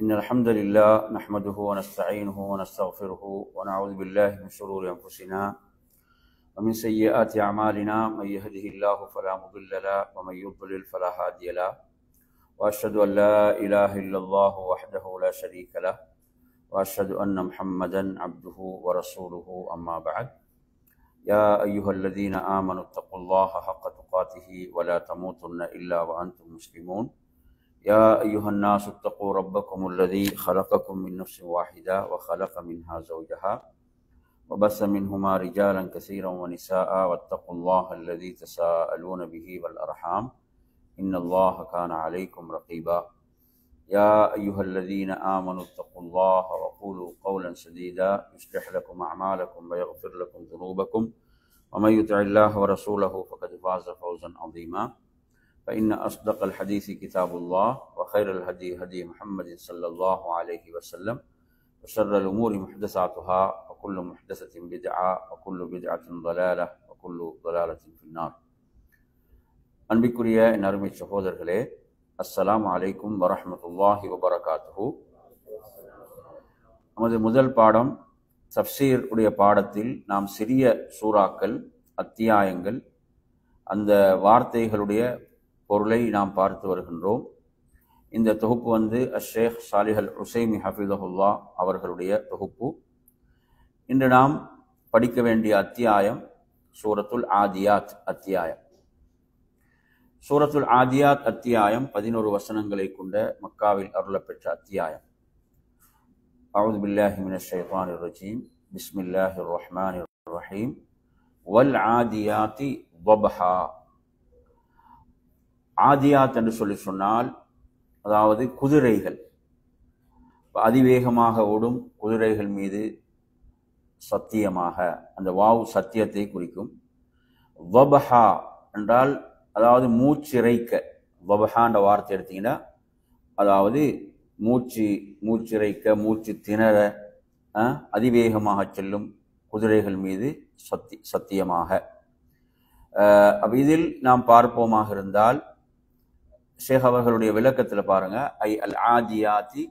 إن الحمد لله نحمده ونستعينه ونستغفره ونعوذ بالله من شرور أنفسنا ومن سيئات أعمالنا من يهده الله فلا مضل له ومن يضلل فلا هادي له وأشهد أن لا إله إلا الله وحده لا شريك له وأشهد أن محمدا عبده ورسوله أما بعد يا أيها الذين آمنوا اتقوا الله حق تقاته ولا تموتن إلا وأنتم مسلمون يا أيها الناس اتقوا ربكم الذي خلقكم من نفس واحدة وخلق منها زوجها وبث منهما رجالا كثيرا ونساء واتقوا الله الذي تساءلون به والأرحام إن الله كان عليكم رقيبا يا أيها الذين آمنوا اتقوا الله وقولوا قولا سديدا يصلح لكم أعمالكم ويغفر لكم ذنوبكم ومن يطع الله ورسوله فقد فاز فوزا عظيما فإن أصدق الحديث كتاب الله وخير الهدي هدي محمد صلى الله عليه وسلم وشر الأمور محدثاتها وكل محدثة بدعة وكل بدعة ضلالة وكل ضلالة في النار. அன்பிற்குரிய என் அருமை சகோதரர்களே, அஸ்ஸலாமு அலைக்கும் வரஹ்மத்துல்லாஹி வபரகாத்துஹு. நமது முதல் பாடம் தஃப்சீர் உடைய பாடத்தில் நாம் சிறிய சூறாக்கள், அத்தியாயங்கள், அந்த வார்த்தைகளுடைய பொருளை நாம் பார்த்து வருகின்றோம். இந்த தொகுப்பு ஷேக் சாலிஹ் அல் உசைமி ஹஃபிதஹுல்லா அவர்களுடைய தொகுப்பு. இன்று நாம் படிக்க வேண்டிய அத்தியாயம் சூரத்துல் ஆதியாத் அத்தியாயம். சூரத்துல் ஆதியாத் அத்தியாயம் 11 வசனங்களை கொண்ட மக்காவில் அருளப்பெற்ற அத்தியாயம். அஊது பில்லாஹி மினஷ் ஷைத்தானிர் ரஜீம். பிஸ்மில்லாஹிர் ரஹ்மானிர் ரஹீம். வல் ஆதியாத்தி வபஹா. ஆதியாத் என்று சொன்னால் அதாவது குதிரைகள், அதிவேகமாக ஓடும் குதிரைகள் மீது சத்தியமாக, அந்த வாவ் சத்தியத்தை குறிக்கும். வபஹா என்றால் அதாவது மூச்சிறைக்க. வபஹான்ற வார்த்தை எடுத்தீங்கன்னா அதாவது மூச்சிறைக்க, மூச்சு திணற, அதிவேகமாக செல்லும் குதிரைகள் மீது சத்தியமாக. இதில் நாம் பார்ப்போமாக இருந்தால் ஷேக் அவர்களுடைய விளக்கத்தில் பாருங்க, ஐ அல் ஆதியாத்தி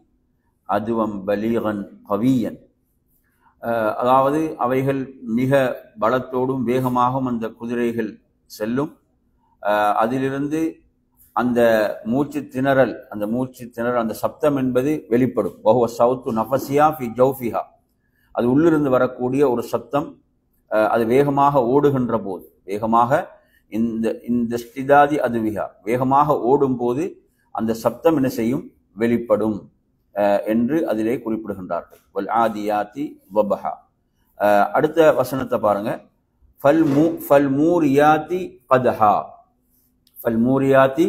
அதுவம் பலீகன் கவியன், அதாவது அவைகள் மிக பலத்தோடும் வேகமாகவும் அந்த குதிரைகள் செல்லும். அதிலிருந்து அந்த மூச்சு திணறல், அந்த சப்தம் என்பது வெளிப்படும். வஹுவ சௌத்து நஃபஸியா ஃபி ஜௌஃபிஹா, அது உள்ளிருந்து வரக்கூடிய ஒரு சத்தம். அது வேகமாக ஓடுகின்ற போது, வேகமாக இந்த ஸ்டிதாதி அதுவிஹா, வேகமாக ஓடும் போது அந்த சப்தம் என்ன செய்யும், வெளிப்படும் என்று அதிலே குறிப்பிடுகின்றார்கள். வல் ஆதியாத்தி வபஹா. அடுத்த வசனத்தை பாருங்க, ஃபல் மூரியாத்தி கதஹா. ஃபல் மூரியாத்தி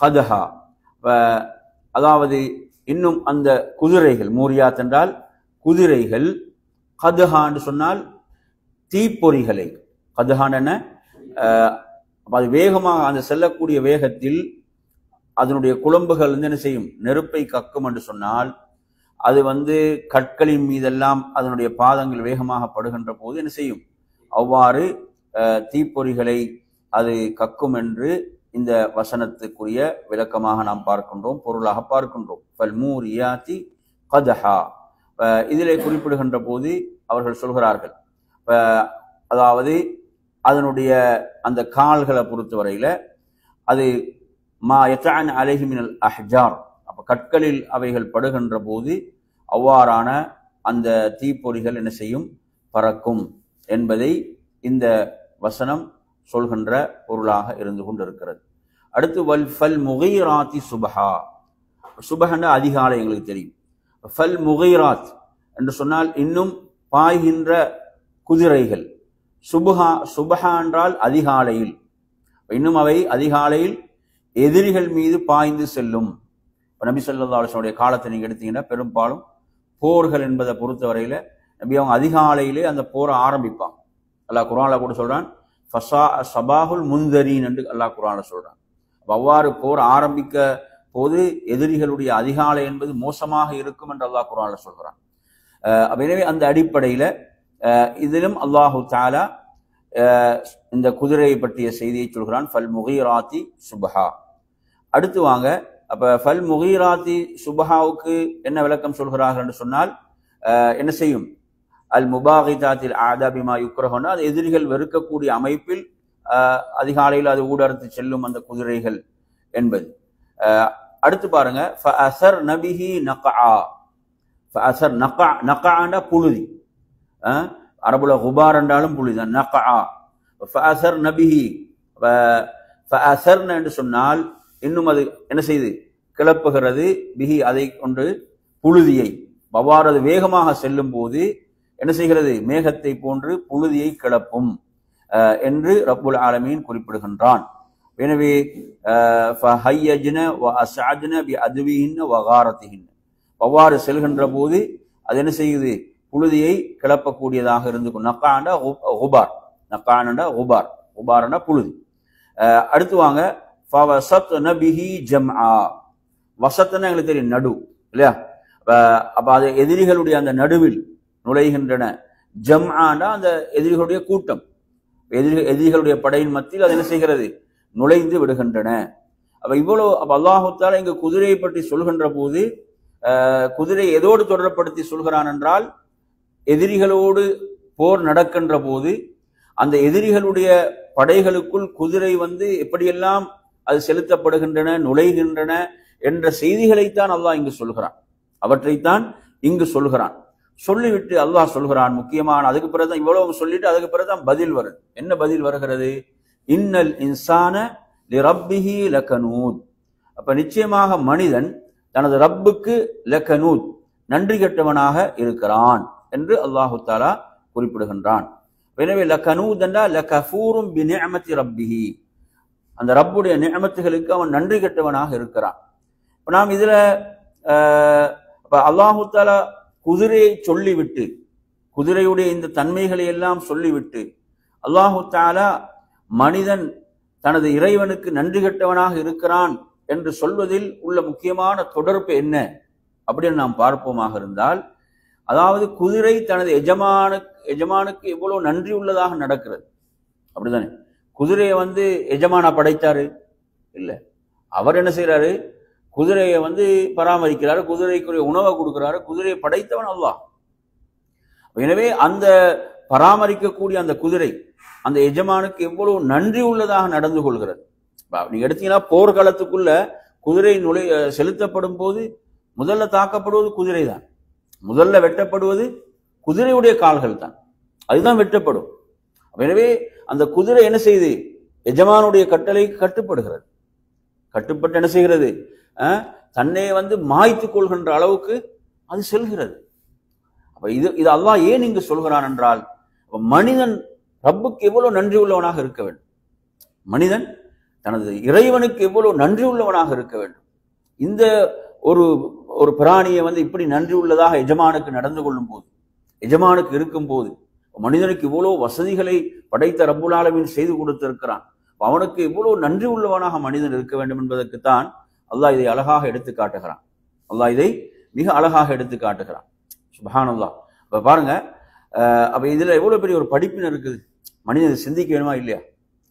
கதஹா, அதாவது இன்னும் அந்த குதிரைகள், மூரியாத் என்றால் குதிரைகள், கதஹா என்று சொன்னால் தீப்பொறிகளை. கதஹான் என்ன, அது வேகமாக அந்த செல்லக்கூடிய வேகத்தில் அதனுடைய குழம்புகள் என்ன செய்யும், நெருப்பை கக்கும் என்று சொன்னால் அது கற்களின் மீதெல்லாம் அதனுடைய பாதங்கள் வேகமாக படுகின்ற போது என்ன செய்யும், அவ்வாறு தீப்பொறிகளை அது கக்கும் என்று இந்த வசனத்துக்குரிய விளக்கமாக நாம் பார்க்கின்றோம், பொருளாக பார்க்கின்றோம். ஃபல் மூரியாத்தி கதஹா. இதிலே குறிப்பிடுகின்ற போது அவர்கள் சொல்கிறார்கள், அதாவது அதனுடைய அந்த கால்களை பொறுத்தவரையில அது மா யத்அன் அலைஹி மினல் அஹ்ஜார், அப்ப கற்களில் அவைகள் படுகின்ற போது அவ்வாறான அந்த தீப்பொறிகள் என்ன செய்யும், பறக்கும் என்பதை இந்த வசனம் சொல்கின்ற பொருளாக இருந்து கொண்டிருக்கிறது. அடுத்து வல் ஃபல் முகைராத்தி சுபஹா. சுபஹன்னா அதிகாலை, எங்களுக்கு தெரியும். ஃபல் முகைராத் என்று சொன்னால் இன்னும் பாய்கின்ற குதிரைகள். சுபஹா என்றால் அதிகாலையில், இன்னும் அவை அதிகாலையில் எதிரிகள் மீது பாய்ந்து செல்லும். நபி ஸல்லல்லாஹு அலைஹி வஸல்லம் காலத்தை நீங்க எடுத்தீங்கன்னா பெரும்பாலும் போர்கள் என்பதை பொறுத்தவரையில நபி அவங்க அதிகாலையிலே அந்த போரை ஆரம்பிப்பாங்க. அல்லாஹ் குர்ஆன்ல கூட சொல்றான், சபாஹுல் முன்தரீன் என்று அல்லாஹ் குர்ஆன்ல சொல்றான். அவ்வாறு போர் ஆரம்பிக்க போது எதிரிகளுடைய அதிகாலை என்பது மோசமாக இருக்கும் என்று அல்லாஹ் குர்ஆன்ல சொல்றான். எனவே அந்த அடிப்படையில இதிலும் அல்லாஹு தஆலா இந்த குதிரையை பற்றிய செய்தியை சொல்கிறான், ஃபல் முகீராத்தி சுபஹா. அடுத்து வாங்க, அப்ப ஃபல் முகீராத்தி சுபஹாவுக்கு என்ன விளக்கம் சொல்கிறார்கள் என்று சொன்னால் என்ன செய்யும்? அல் முபாகிதாத்தில் ஆதாபிமா யுக்ரஹோன்னா அது எதிரிகள் வெறுக்கக்கூடிய அமைப்பில் அதிகாலையில் அது ஊடறுத்து செல்லும் அந்த குதிரைகள் என்பது. அடுத்து பாருங்க, ஃபஅஸர் நபிஹி நக்ஆ. ஃபஅஸர் நக்ஆ, நக்ஆனா புழுதி. அரபுல குபார் என்றாலும் புழுதி தான். நக்ஆ ஃபஅஸர் நபிஹி. ஃபஅஸர்ன என்று சொன்னால் இன்னும் அது என்ன செய்து கிளப்புகிறது, பிஹி அதை கொண்டு புழுதியை. அவ்வாறு அது வேகமாக செல்லும் போது என்ன செய்கிறது? மேகத்தை போன்று புழுதியை கிளப்பும் என்று ரப்புல் ஆலமீன் குறிப்பிடுகின்றான். எனவே அவ்வாறு செல்கின்ற போது அது என்ன செய்யுது? புழுதியை கிளப்பக்கூடியதாக இருந்து நக்காண்டா குபார், நக்காண்டா குபார், குபார்னா புழுதி. அடுத்து வாங்க, வசத்துன்னா எங்களுக்கு தெரியும் நடு இல்லையா? அப்ப அது எதிரிகளுடைய அந்த நடுவில் நுழைகின்றன. ஜம்ஆனா அந்த எதிரிகளுடைய கூட்டம், எதிரிகளுடைய படையின் மத்தியில் அது என்ன செய்கிறது? நுழைந்து விடுகின்றன. அப்ப இவ்வளவு அல்லாஹு தஆலா இங்கு குதிரையை பற்றி சொல்கின்ற போது குதிரை எதோடு தொடர்படுத்தி சொல்கிறான் என்றால், எதிரிகளோடு போர் நடக்கின்ற போது அந்த எதிரிகளுடைய படைகளுக்குள் குதிரை எப்படியெல்லாம் அது செலுத்தப்படுகின்றன, நுழைகின்றன என்ற செய்திகளைத்தான் அல்லாஹ் இங்கு சொல்கிறான். அவற்றைத்தான் இங்கு சொல்கிறான். சொல்லிவிட்டு அல்லாஹ் சொல்கிறான் முக்கியமான, அதுக்கு பிறகுதான் இவ்வளவு சொல்லிட்டு அதுக்கு பிறகுதான் பதில் வருது. என்ன பதில் வருகிறது? இன்னல் இன்சான லிரப்பிஹி லகனூத். அப்ப நிச்சயமாக மனிதன் தனது ரப்புக்கு லகனூத், நன்றி கெட்டவனாக இருக்கிறான் என்று அல்லாஹு தஆலா குறிப்பிடுகின்றான். எனவே லகனூத் என்றால் லகஃபூரும் பிநிஅமத்தி ரப்பிஹி, அந்த ரப்புடைய நிஅமத்துகளுக்கு அவன் நன்றி கெட்டவனாக இருக்கிறான். இப்ப நாம் இதுல அல்லாஹு தஆலா குதிரையை சொல்லிவிட்டு, குதிரையுடைய இந்த தன்மைகளை எல்லாம் சொல்லிவிட்டு அல்லாஹு தஆலா மனிதன் தனது இறைவனுக்கு நன்றி கெட்டவனாக இருக்கிறான் என்று சொல்வதில் உள்ள முக்கியமான தொடர்பு என்ன அப்படின்னு நாம் பார்ப்போமாக இருந்தால், அதாவது குதிரை தனது எஜமானுக்கு எவ்வளவு நன்றி உள்ளதாக நடக்கிறது. அப்படித்தானே? குதிரையை எஜமானா படைத்தாரு இல்ல, அவர் என்ன செய்யறாரு? குதிரையை பராமரிக்கிறாரு, குதிரைக்குரிய உணவை கொடுக்கிறாரு. குதிரையை படைத்தவன் அல்லாஹ். எனவே அந்த பராமரிக்கக்கூடிய அந்த குதிரை அந்த எஜமானுக்கு எவ்வளவு நன்றி உள்ளதாக நடந்து கொள்கிறது. நீங்க எடுத்தீங்கன்னா போர்க்காலத்துக்குள்ள குதிரை செலுத்தப்படும் போது முதல்ல தாக்கப்படுவது குதிரை தான், முதல்ல வெட்டப்படுவது குதிரையுடைய கால்கள் தான், அதுதான் வெட்டப்படும். எனவே அந்த குதிரை என்ன செய்யுது? எஜமானுடைய கட்டளை கட்டுப்படுகிறது. கட்டுப்பட்டு என்ன செய்கிறது? தன்னை மாய்த்துக் கொள்கின்ற அளவுக்கு அது செல்கிறது. அப்ப இது அல்லாஹ் ஏன் இங்கு சொல்கிறான் என்றால், மனிதன் ரப்புக்கு எவ்வளவு நன்றி உள்ளவனாக இருக்க வேண்டும், மனிதன் தனது இறைவனுக்கு எவ்வளவு நன்றி உள்ளவனாக இருக்க வேண்டும். இந்த ஒரு பிராணியை இப்படி நன்றி உள்ளதாக எஜமானுக்கு நடந்து கொள்ளும் போது, எஜமானுக்கு இருக்கும் போது, மனிதனுக்கு இவ்வளவு வசதிகளை படைத்த ரப்புல் ஆலமீன் செய்து கொடுத்திருக்கிறான். அவனுக்கு இவ்வளவு நன்றி உள்ளவனாக மனிதன் இருக்க வேண்டும் என்பதற்குத்தான் அல்லாஹ் இதை அழகாக எடுத்து காட்டுகிறான். அல்லாஹ் இதை மிக அழகாக எடுத்து காட்டுகிறான். சுப்ஹானல்லாஹ். இப்ப பாருங்க, அப்ப இதுல எவ்வளவு பெரிய ஒரு படிப்பினை இருக்குது. மனிதன் சிந்திக்க வேணுமா இல்லையா?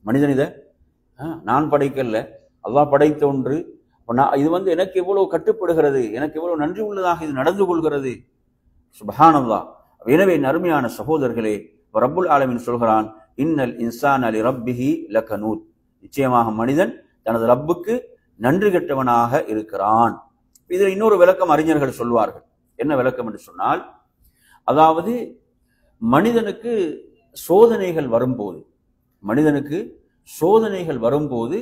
மனிதன் இதை நான் படைக்கல, அல்லாஹ் படைத்த ஒன்று. இது எனக்கு எவ்வளவு கட்டுப்படுகிறது, எனக்கு எவ்வளவு நன்றி உள்ளதாக இது நடந்து கொள்கிறது. சுப்ஹானல்லாஹ். எனவே அருமையான சகோதரர்களே, ரப்புல் ஆலமீன் சொல்கிறான், இன்னல் இன்சான லிரப்பிஹி லகனூத், நிச்சயமாக மனிதன் தனது ரப்புக்கு நன்றி கெட்டவனாக இருக்கிறான். இதில் இன்னொரு விளக்கம் அறிஞர்கள் சொல்வார்கள். என்ன விளக்கம் என்று சொன்னால், அதாவது மனிதனுக்கு சோதனைகள் வரும்போது, மனிதனுக்கு சோதனைகள் வரும்போது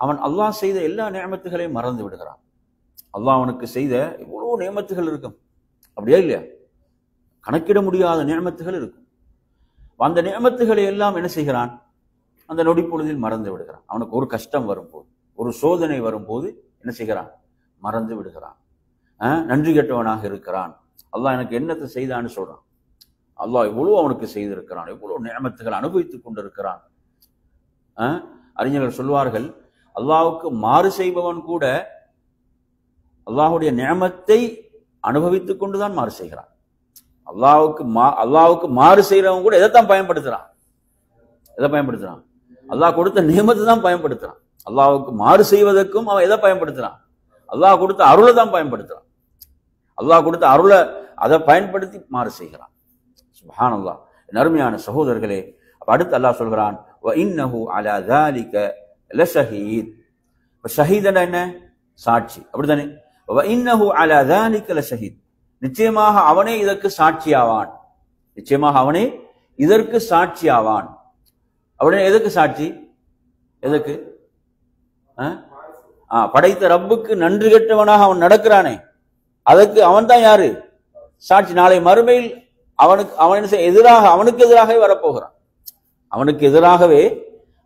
அவன் அல்லாஹ் செய்த எல்லா நியமத்துகளையும் மறந்து விடுகிறான். அல்லாஹ் அவனுக்கு செய்த எவ்வளவு நியமத்துகள் இருக்கும், அப்படியா இல்லையா? கணக்கிட முடியாத நியமத்துகள் இருக்கும். அந்த நியமத்துகளை எல்லாம் என்ன செய்கிறான்? அந்த நொடி பொழுதில் மறந்து விடுகிறான். அவனுக்கு ஒரு கஷ்டம் வரும்போது, ஒரு சோதனை வரும்போது என்ன செய்கிறான்? மறந்து விடுகிறான். நன்றி கெட்டவனாக இருக்கிறான். அல்லாஹ் எனக்கு என்னத்தை செய்தான்னு சொல்றான். அல்லாஹ் எவ்வளவு அவனுக்கு செய்திருக்கிறான், எவ்வளவு நியமத்துகள் அனுபவித்துக் கொண்டிருக்கிறான். அறிஞர்கள் சொல்வார்கள், அல்லாஹ்வுக்கு மாறு செய்பவன் கூட அல்லாஹ்வுடைய நியமத்தை அனுபவித்துக் கொண்டுதான் மாறு செய்கிறான். அல்லாஹ்வுக்கு மாறு செய்யறவன் கூட எதைத்தான் பயன்படுத்துறான்? எதை பயன்படுத்துறான்? அல்லாஹ் கொடுத்த நியமத்தை தான் பயன்படுத்துறான். அல்லாஹ்வுக்கு மாறு செய்வதற்கும் அவன் எதை பயன்படுத்துறான்? அல்லாஹ் கொடுத்த அருளை தான் பயன்படுத்துறான். அல்லாஹ் கொடுத்த அருளை அதை பயன்படுத்தி மாறு செய்கிறான். சுப்ஹானல்லாஹ். அருமையான சகோதரர்களே, அப்ப அடுத்து அல்லாஹ் சொல்கிறான் வ இன்னஹு அலா ஸாலிக லஷஹீத். ஷஹீத்னா என்ன? சாட்சி, அப்படித்தானே? வ இன்னஹு அலா ஸாலிக லஷஹீத். நிச்சயமாக அவனே இதற்கு சாட்சியாவான். நிச்சயமாக அவனே இதற்கு சாட்சியாவான். அவனே எதற்கு சாட்சி? எதற்கு? படைத்த ரப்புக்கு நன்றி கெட்டவனாக அவன் நடக்கிறானே, அதற்கு அவன் தான் யாரு? சாட்சி. நாளை மறுமையில் அவனுக்கு எதிராகவே வரப்போகிறான். அவனுக்கு எதிராகவே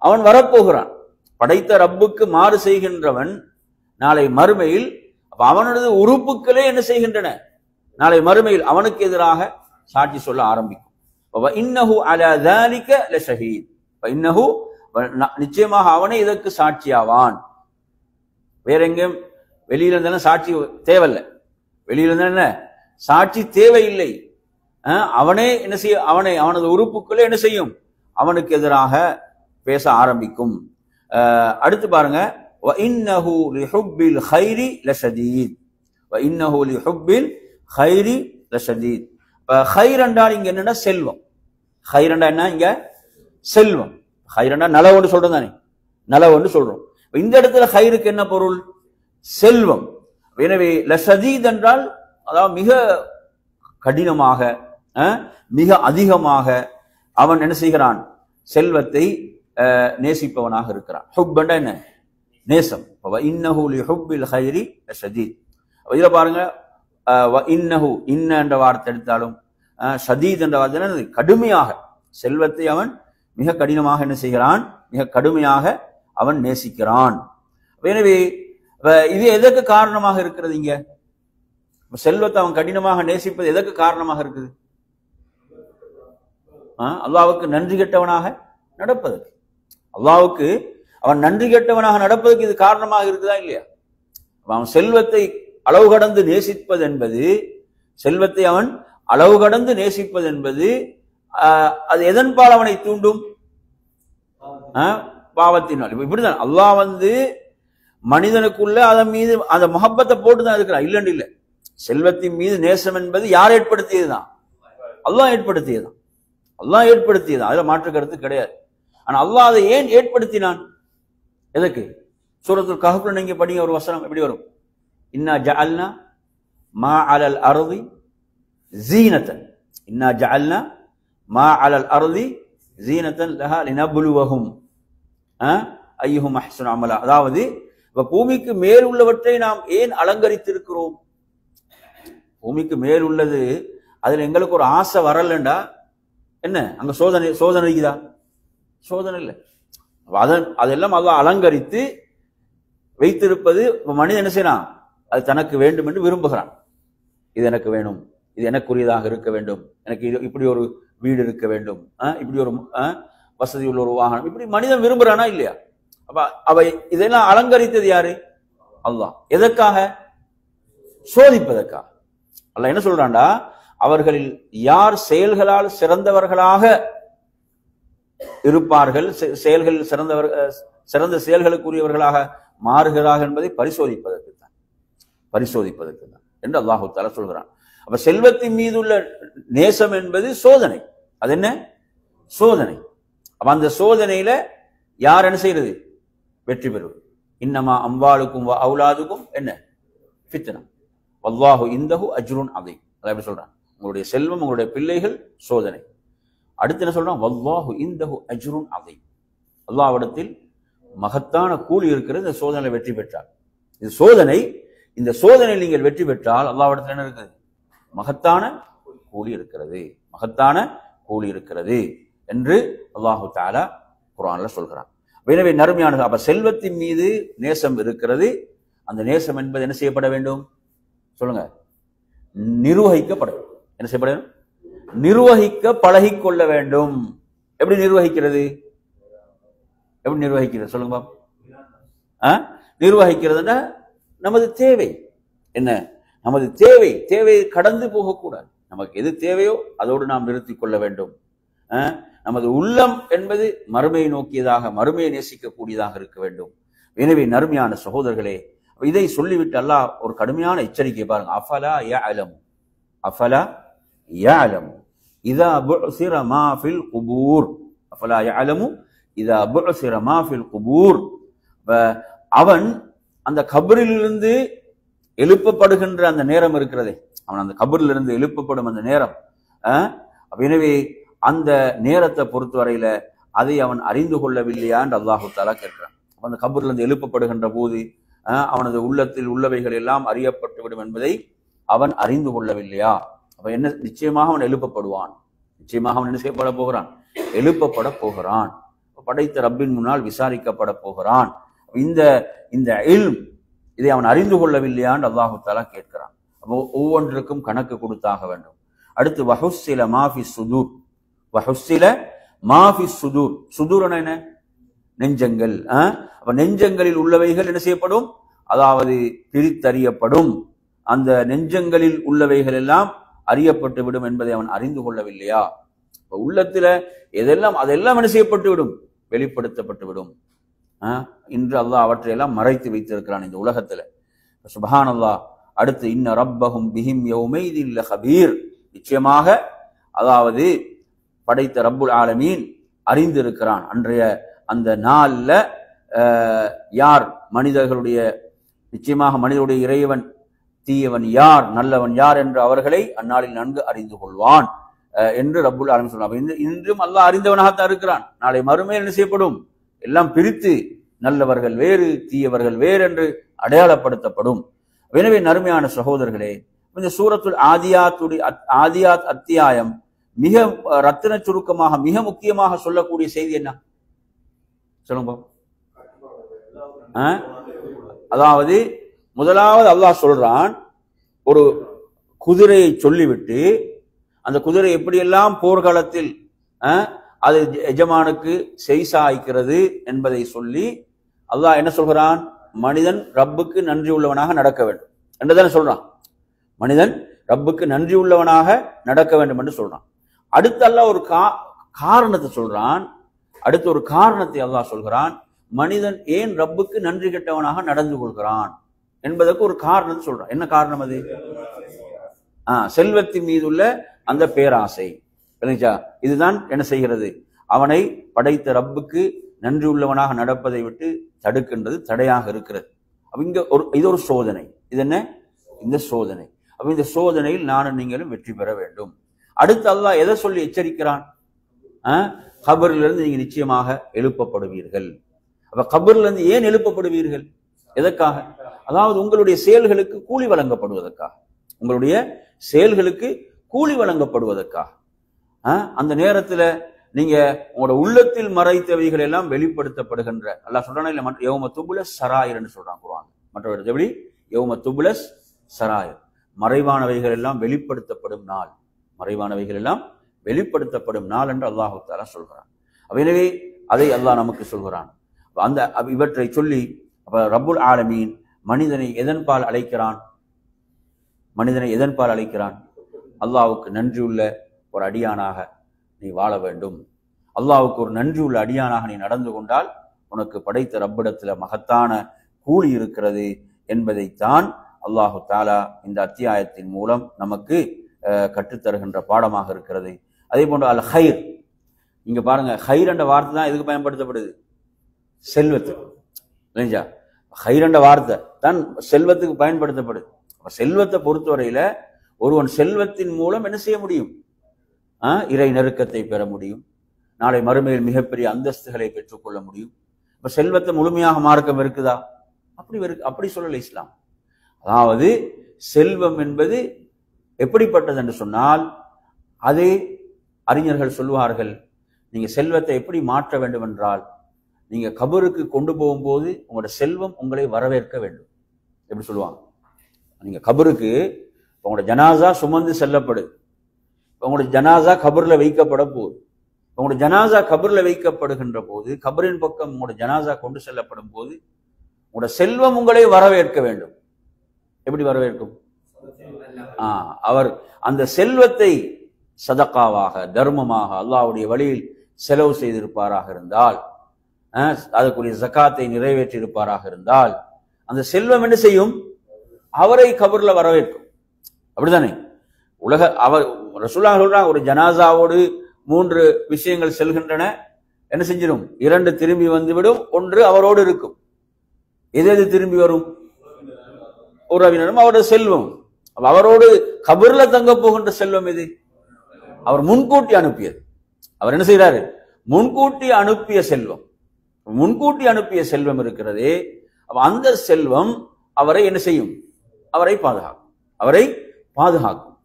அவன் வரப்போகிறான். படைத்த ரப்புக்கு மாறு செய்கின்றவன் நாளை மறுமையில் அவனது உறுப்புகளே என்ன செய்கின்றன? நாளை மறுமையில் அவனுக்கு எதிராக சாட்சி சொல்ல ஆரம்பிக்கும். இன்னஹு அலா ஸாலிக லஷஹீத். இன்னஹு, நிச்சயமாக அவனே இதற்கு சாட்சியாவான். வேற எங்கேயும் வெளியில இருந்தாலும் சாட்சி தேவையில்லை. வெளியில இருந்தா என்ன சாட்சி தேவையில்லை. அவனே என்ன செய்ய, அவனது உறுப்புகளே என்ன செய்யும்? அவனுக்கு எதிராக பேச ஆரம்பிக்கும். அடுத்து பாருங்க, வ இன்னஹு லிஹுப்பில் கைரி லஷதீத். வ இன்னஹு லிஹுப்பில் கைரி லஷதீத். கைர் என்றால் இங்க என்னன்னா செல்வம். கைர் என்றா என்ன? இங்க செல்வம். கைர் என்றா நலவொன்று சொல்றோம் தானே, நலவொன்று சொல்றோம். இந்த இடத்துல கைருக்கு என்ன பொருள்? செல்வம். எனவே லஷதீத் என்றால் அதாவது மிக கடினமாக, மிக அதிகமாக அவன் என்ன செய்கிறான்? செல்வத்தை நேசிப்பவனாக இருக்கிறான். ஹுப் என்றா என்ன? நேசம். இன்னஹு லிஹுப்பில் கைரி லஷதீத். இதுல பாருங்க, இன்னஹு, இன்ன என்ற வார்த்தை எடுத்தாலும் ஷதீத் என்ற வார்த்தை கடுமையாக, செல்வத்தை அவன் மிக கடினமாக என்ன செய்கிறான்? மிக கடுமையாக அவன் நேசிக்கிறான். எனவே இது எதற்கு காரணமாக இருக்கிறது? இங்க செல்வத்தை அவன் கடினமாக நேசிப்பது எதற்கு காரணமாக இருக்குது? அல்லாஹ்வுக்கு நன்றி கெட்டவனாக நடப்பதற்கு. அல்லாஹ்வுக்கு அவன் நன்றி கெட்டவனாக நடப்பதற்கு இது காரணமாக இருக்குதா இல்லையா? அவன் செல்வத்தை அளவு கடந்து நேசிப்பது என்பது, செல்வத்தை அவன் அளவு கடந்து நேசிப்பது என்பது அது எதன்பால் அவனை தூண்டும்? பாவத்தினால். இப்படிதான் அல்லாஹ் மனிதனுக்குள்ள அதன் மீது அந்த முஹப்பத்தை போட்டுதான் இருக்கிறான். இல்லன்னு இல்லை. செல்வத்தின் மீது நேசம் என்பது யார் ஏற்படுத்தியதுதான்? அல்லாஹ் ஏற்படுத்தியதுதான். அல்லாஹ் ஏற்படுத்தியதான். அதுல மாற்று கருத்து கிடையாது. ஆனா அல்லாஹ் அதை ஏன் ஏற்படுத்தினான்? எதற்கு? சூரத்துல் கஹ்ஃப்ல நீங்க படிங்க, ஒரு வசனம் எப்படி வரும்? இன்னா ஜஅல்னா மா அலல் அர்தி ஸீனத்தன். இன்னா ஜஅல்னா மா அலல் அர்தி ஸீனத்தன் லஹா லினப்லுவஹும் அய்யுஹும் அஹ்ஸனு அமலா. அதாவது பூமிக்கு மேல் உள்ளவற்றை நாம் ஏன் அலங்கரித்திருக்கிறோம்? பூமிக்கு மேல் உள்ளது, அதுல எங்களுக்கு ஒரு ஆசை வரலண்டா என்ன? அங்க சோதனை இருக்குதா? சோதனை இல்லை. அதெல்லாம் அல்லாஹ் அலங்கரித்து வைத்திருப்பது மனிதன் என்ன செய்யறான்? அது தனக்கு வேண்டும் என்று விரும்புகிறான். இது எனக்கு வேணும், இது எனக்குரியதாக இருக்க வேண்டும், எனக்கு இப்படி ஒரு வீடு இருக்க வேண்டும், இப்படி ஒரு வசதி உள்ள ஒரு வாகனம், இப்படி மனிதன் விரும்புறானா இல்லையா? அப்ப அவை இதெல்லாம் அலங்கரித்தது யாரு? அல்லாஹ். எதற்காக? சோதிப்பதற்காக. அல்லாஹ் என்ன சொல்றான்டா, அவர்களில் யார் செயல்களால் சிறந்தவர்களாக இருப்பார்கள், செயல்களில் சிறந்த செயல்களுக்குரியவர்களாக மாறுகிறார்கள் என்பதை பரிசோதிப்பதற்கு தான் என்று அல்லாஹு தஆலா சொல்கிறான். அப்ப செல்வத்தின் மீது உள்ள நேசம் என்பது சோதனை. அது என்ன? சோதனை. அப்ப அந்த சோதனையில யார் என்ன செய்யறது? வெற்றி பெறுவது. இன்னமா அம்வாலுக்கும் அவுலாதுக்கும் என்ன? ஃபித்னா வல்லாஹு இந்தஹு அஜ்ருன் அதீம். அல்லாஹ் எப்படி சொல்றான்? உங்களுடைய செல்வம், உங்களுடைய பிள்ளைகள் சோதனை. அடுத்து என்ன சொல்றான்? வல்லாஹு இந்தஹு அஜ்ருன் அதீம். அல்லாஹ்விடத்தில் மகத்தான கூலி இருக்கிறது இந்த சோதனையில வெற்றி பெற்றால். இது சோதனை. இந்த சோதனையில் நீங்கள் வெற்றி பெற்றால் அல்லாஹ்விடத்தில் என்ன இருக்குது? மகத்தான கூலி இருக்கிறது, மகத்தான கூலி இருக்கிறது என்று அல்லாஹு தஆலா குர்ஆன்ல சொல்கிறான். எனவே நறுமையானது. அப்ப செல்வத்தின் மீது நேசம் இருக்கிறது. அந்த நேசம் என்பது என்ன செய்யப்பட வேண்டும்? சொல்லுங்க. நிர்வகிக்கப்பட வேண்டும். என்ன செய்யப்பட வேண்டும்? நிர்வகிக்க பழகிக் கொள்ள வேண்டும். எப்படி நிர்வகிக்கிறது? எப்படி நிர்வகிக்கிறது? சொல்லுங்க பாப்போம். நிர்வகிக்கிறதுனா நமது தேவை என்ன? நமது தேவையை கடந்து போகக்கூடாது. நமக்கு எது தேவையோ அதோடு நாம் நிறுத்திக் கொள்ள வேண்டும். நமது உள்ளம் என்பது மறுமையை நோக்கியதாக, மறுமையை நேசிக்கக்கூடியதாக இருக்க வேண்டும். எனவே நறுமையான சகோதரர்களே, இதை சொல்லிவிட்டு அல்லாஹ் ஒரு கடுமையான எச்சரிக்கை பாருங்க. அஃபலா யஅலமு அஃபலா யஅலமு இதா புஅசிர மா ஃபில் குபூர் அஃபலா யஅலமு இதா புஅசிர மா ஃபில் குபூர். அவன் அந்த கபரிலிருந்து எழுப்பப்படுகின்ற அந்த நேரம் இருக்கிறதே, அவன் அந்த கபரிலிருந்து எழுப்பப்படும் அந்த நேரம், எனவே அந்த நேரத்தை பொறுத்தவரையில அதை அவன் அறிந்து கொள்ளவில்லையா என்று அல்லாஹு தஆலா கேட்கிறான். அந்த கபரிலிருந்து எழுப்பப்படுகின்ற போது அவனது உள்ளத்தில் உள்ளவைகள் எல்லாம் அறியப்பட்டுவிடும் என்பதை அவன் அறிந்து கொள்ளவில்லையா? அப்ப என்ன, நிச்சயமாக அவன் எழுப்பப்படுவான். நிச்சயமாக அவன் என்ன செய்யப்பட போகிறான்? எழுப்பப்பட போகிறான். படைத்த ரப்பின் முன்னால் விசாரிக்கப்பட போகிறான். இந்த இல்ம் இதை அவன் அறிந்து கொள்ளவில்லையான்னு அல்லாஹு தஆலா கேட்கிறான். அப்போ ஒவ்வொன்றுக்கும் கணக்கு கொடுத்தாக வேண்டும். அடுத்து வஹுஸ்ஸில மாஃபி சுதூர், வஹுஸ்ஸில மாஃபி சுதூர், சுதூர் என்ன? நெஞ்சங்கள். அப்ப நெஞ்சங்களில் உள்ளவைகள் என்ன செய்யப்படும்? அதாவது பிரித்தறியப்படும். அந்த நெஞ்சங்களில் உள்ளவைகள் எல்லாம் அறியப்பட்டு விடும் என்பதை அவன் அறிந்து கொள்ளவில்லையா? உள்ளத்துல எதெல்லாம் அதெல்லாம் என்ன செய்யப்பட்டு விடும்? வெளிப்படுத்தப்பட்டு விடும். இன்று அல்லாஹ் அவற்றையெல்லாம் மறைத்து வைத்திருக்கிறான் இந்த உலகத்துல. சுப்ஹானல்லாஹ். அடுத்து இன்ன ரப்பஹும் பிஹிம் யௌமைதின் லகபீர், நிச்சயமாக அதாவது படைத்த ரப்புல் ஆலமீன் அறிந்திருக்கிறான். அன்றைய அந்த நாள்ல யார் மனிதர்களுடைய, நிச்சயமாக மனிதனுடைய இறைவன் தீயவன் யார் நல்லவன் யார் என்று அவர்களை அந்நாளில் நன்கு அறிந்து கொள்வான் என்று ரப்புல் ஆலமீன் சொல்றான். இன்றும் அல்லாஹ் அறிந்தவனாகத்தான் இருக்கிறான். நாளை மறுமையில் என்ன செய்யப்படும்? எல்லாம் பிரித்து நல்லவர்கள் வேறு தீயவர்கள் வேறு என்று அடையாளப்படுத்தப்படும். எனவே நறுமையான சகோதரர்களே, இந்த சூரத்துல் ஆதியாத் அத்தியாயம் மிக ரத்தின சுருக்கமாக மிக முக்கியமாக சொல்லக்கூடிய செய்தி என்ன சொல்லுங்க. அதாவது முதலாவது அல்லாஹ் சொல்றான், ஒரு குதிரையை சொல்லிவிட்டு அந்த குதிரை எப்படியெல்லாம் போர்க்களத்தில் அது எஜமானுக்கு செய்சாய்க்கிறது என்பதை சொல்லி அல்லாஹ் என்ன சொல்கிறான்? மனிதன் ரப்புக்கு நன்றி உள்ளவனாக நடக்க வேண்டும் என்றுதானே சொல்றான். மனிதன் ரப்புக்கு நன்றி உள்ளவனாக நடக்க வேண்டும் என்று சொல்றான். அடுத்து அல்லாஹ் ஒரு காரணத்தை சொல்றான். அடுத்து ஒரு காரணத்தை அல்லாஹ் சொல்கிறான், மனிதன் ஏன் ரப்புக்கு நன்றி கெட்டவனாக நடந்து கொள்கிறான் என்பதற்கு ஒரு காரணத்தை சொல்றான். என்ன காரணம் அது? செல்வத்தின் மீது உள்ள அந்த பேராசை. இதுதான் என்ன செய்கிறது? அவனை படைத்த ரப்புக்கு நன்றி உள்ளவனாக நடப்பதை விட்டு தடுக்கின்றது, தடையாக இருக்கிறது. அப்ப இங்க இது ஒரு சோதனை. இது என்ன? இந்த சோதனை. அப்ப இந்த சோதனையில் நானும் நீங்களும் வெற்றி பெற வேண்டும். அடுத்து அல்லாஹ் எதை சொல்லி எச்சரிக்கிறான்? கபரிலிருந்து நீங்க நிச்சயமாக எழுப்பப்படுவீர்கள். அப்ப கபரிலிருந்து ஏன் எழுப்பப்படுவீர்கள்? எதற்காக? அதாவது உங்களுடைய செயல்களுக்கு கூலி வழங்கப்படுவதற்காக, உங்களுடைய செயல்களுக்கு கூலி வழங்கப்படுவதற்காக. அந்த நேரத்துல நீங்க உங்களோட உள்ளத்தில் மறைத்தவைகள் எல்லாம் வெளிப்படுத்தப்படுகின்ற, அல்லாஹ் சொல்றானே இல்ல, யௌம துபுலஸ் சராயிர் என்று சொல்றான் குர்ஆன். மற்றவர்கள் எப்படி? யௌம துபுலஸ் சராயிர், மறைவானவைகள் எல்லாம் வெளிப்படுத்தப்படும் நாள், மறைவானவைகள் எல்லாம் வெளிப்படுத்தப்படும் நாள் என்று அல்லாஹு தஆலா சொல்கிறான். எனவே அதை அல்லாஹ் நமக்கு சொல்கிறான். அந்த இவற்றை சொல்லி அப்ப ரப்புல் ஆலமீன் மனிதனை எதன்பால் அழைக்கிறான்? மனிதனை எதன்பால் அழைக்கிறான்? அல்லாஹ்வுக்கு நன்றியுள்ள ஒரு அடியானாக நீ வாழ வேண்டும். அல்லாஹ்வுக்கு ஒரு நன்றியுள்ள அடியானாக நீ நடந்து கொண்டால் உனக்கு படைத்த ரப்பிடத்துல மகத்தான கூலி இருக்கிறது என்பதைத்தான் அல்லாஹு தஆலா இந்த அத்தியாயத்தின் மூலம் நமக்கு கற்றுத்தருகின்ற பாடமாக இருக்கிறது. அதே போன்று அல் ஹைர், இங்க பாருங்க, ஹைர் என்ற வார்த்தை தான் எதுக்கு பயன்படுத்தப்படுது? செல்வத்துக்கு. இல்லைங்களா? ஹைர் என்ற வார்த்தை தான் செல்வத்துக்கு பயன்படுத்தப்படுது. செல்வத்தை பொறுத்தவரையில ஒருவன் செல்வத்தின் மூலம் என்ன செய்ய முடியும்? இறை நெருக்கத்தை பெற முடியும். நாளை மறுமையில் மிகப்பெரிய அந்தஸ்துகளை பெற்றுக்கொள்ள முடியும். இப்ப செல்வத்தை முழுமையாக மார்க்கம் இருக்குதா? அப்படி சொல்லல இஸ்லாம். அதாவது செல்வம் என்பது எப்படிப்பட்டது என்று சொன்னால், அதே அறிஞர்கள் சொல்வார்கள், நீங்க செல்வத்தை எப்படி மாற்ற வேண்டும் என்றால், நீங்க கபருக்கு கொண்டு போகும்போது உங்களோட செல்வம் உங்களை வரவேற்க வேண்டும். எப்படி சொல்லுவாங்க? நீங்க கபருக்கு உங்களோட ஜனாசா சுமந்து செல்லப்படுது, உங்களோட ஜனாசா கபர்ல வைக்கப்பட போகுது. உங்களோட ஜனாசா கபர்ல வைக்கப்படுகின்ற போது, கபரின் பக்கம் உங்களோட ஜனாசா கொண்டு செல்லப்படும் போது உங்களோட செல்வம் உங்களை வரவேற்க வேண்டும். எப்படி வரவேற்கும்? அவர் அந்த செல்வத்தை சதக்காவாக, தர்மமாக அல்லாஹ்வுடைய வழியில் செலவு செய்திருப்பாராக இருந்தால், அதற்குரிய ஜகாத்தை நிறைவேற்றி இருப்பாராக இருந்தால், அந்த செல்வம் என்ன செய்யும்? அவரை கபர்ல வரவேற்கும். அப்படித்தானே? அவர் ரசூலுல்லாஹ் சொல்றாங்க, ஒரு ஜனாசாவோடு 3 விஷயங்கள் செல்கின்றன, என்ன செஞ்சிடும்? 2 திரும்பி வந்துவிடும், 1 அவரோடு இருக்கும். எது திரும்பி வரும்? உறவினரும் அவருடைய செல்வம். அவரோடு கபர்ல தங்க போகின்ற செல்வம் எது? அவர் முன்கூட்டி அனுப்பியது. அவர் என்ன செய்யறாரு? முன்கூட்டி அனுப்பிய செல்வம். முன்கூட்டி அனுப்பிய செல்வம் இருக்கிறதே, அந்த செல்வம் அவரை என்ன செய்யும்? அவரை பாதுகாக்கும். அவரை பாதுகாக்கும்.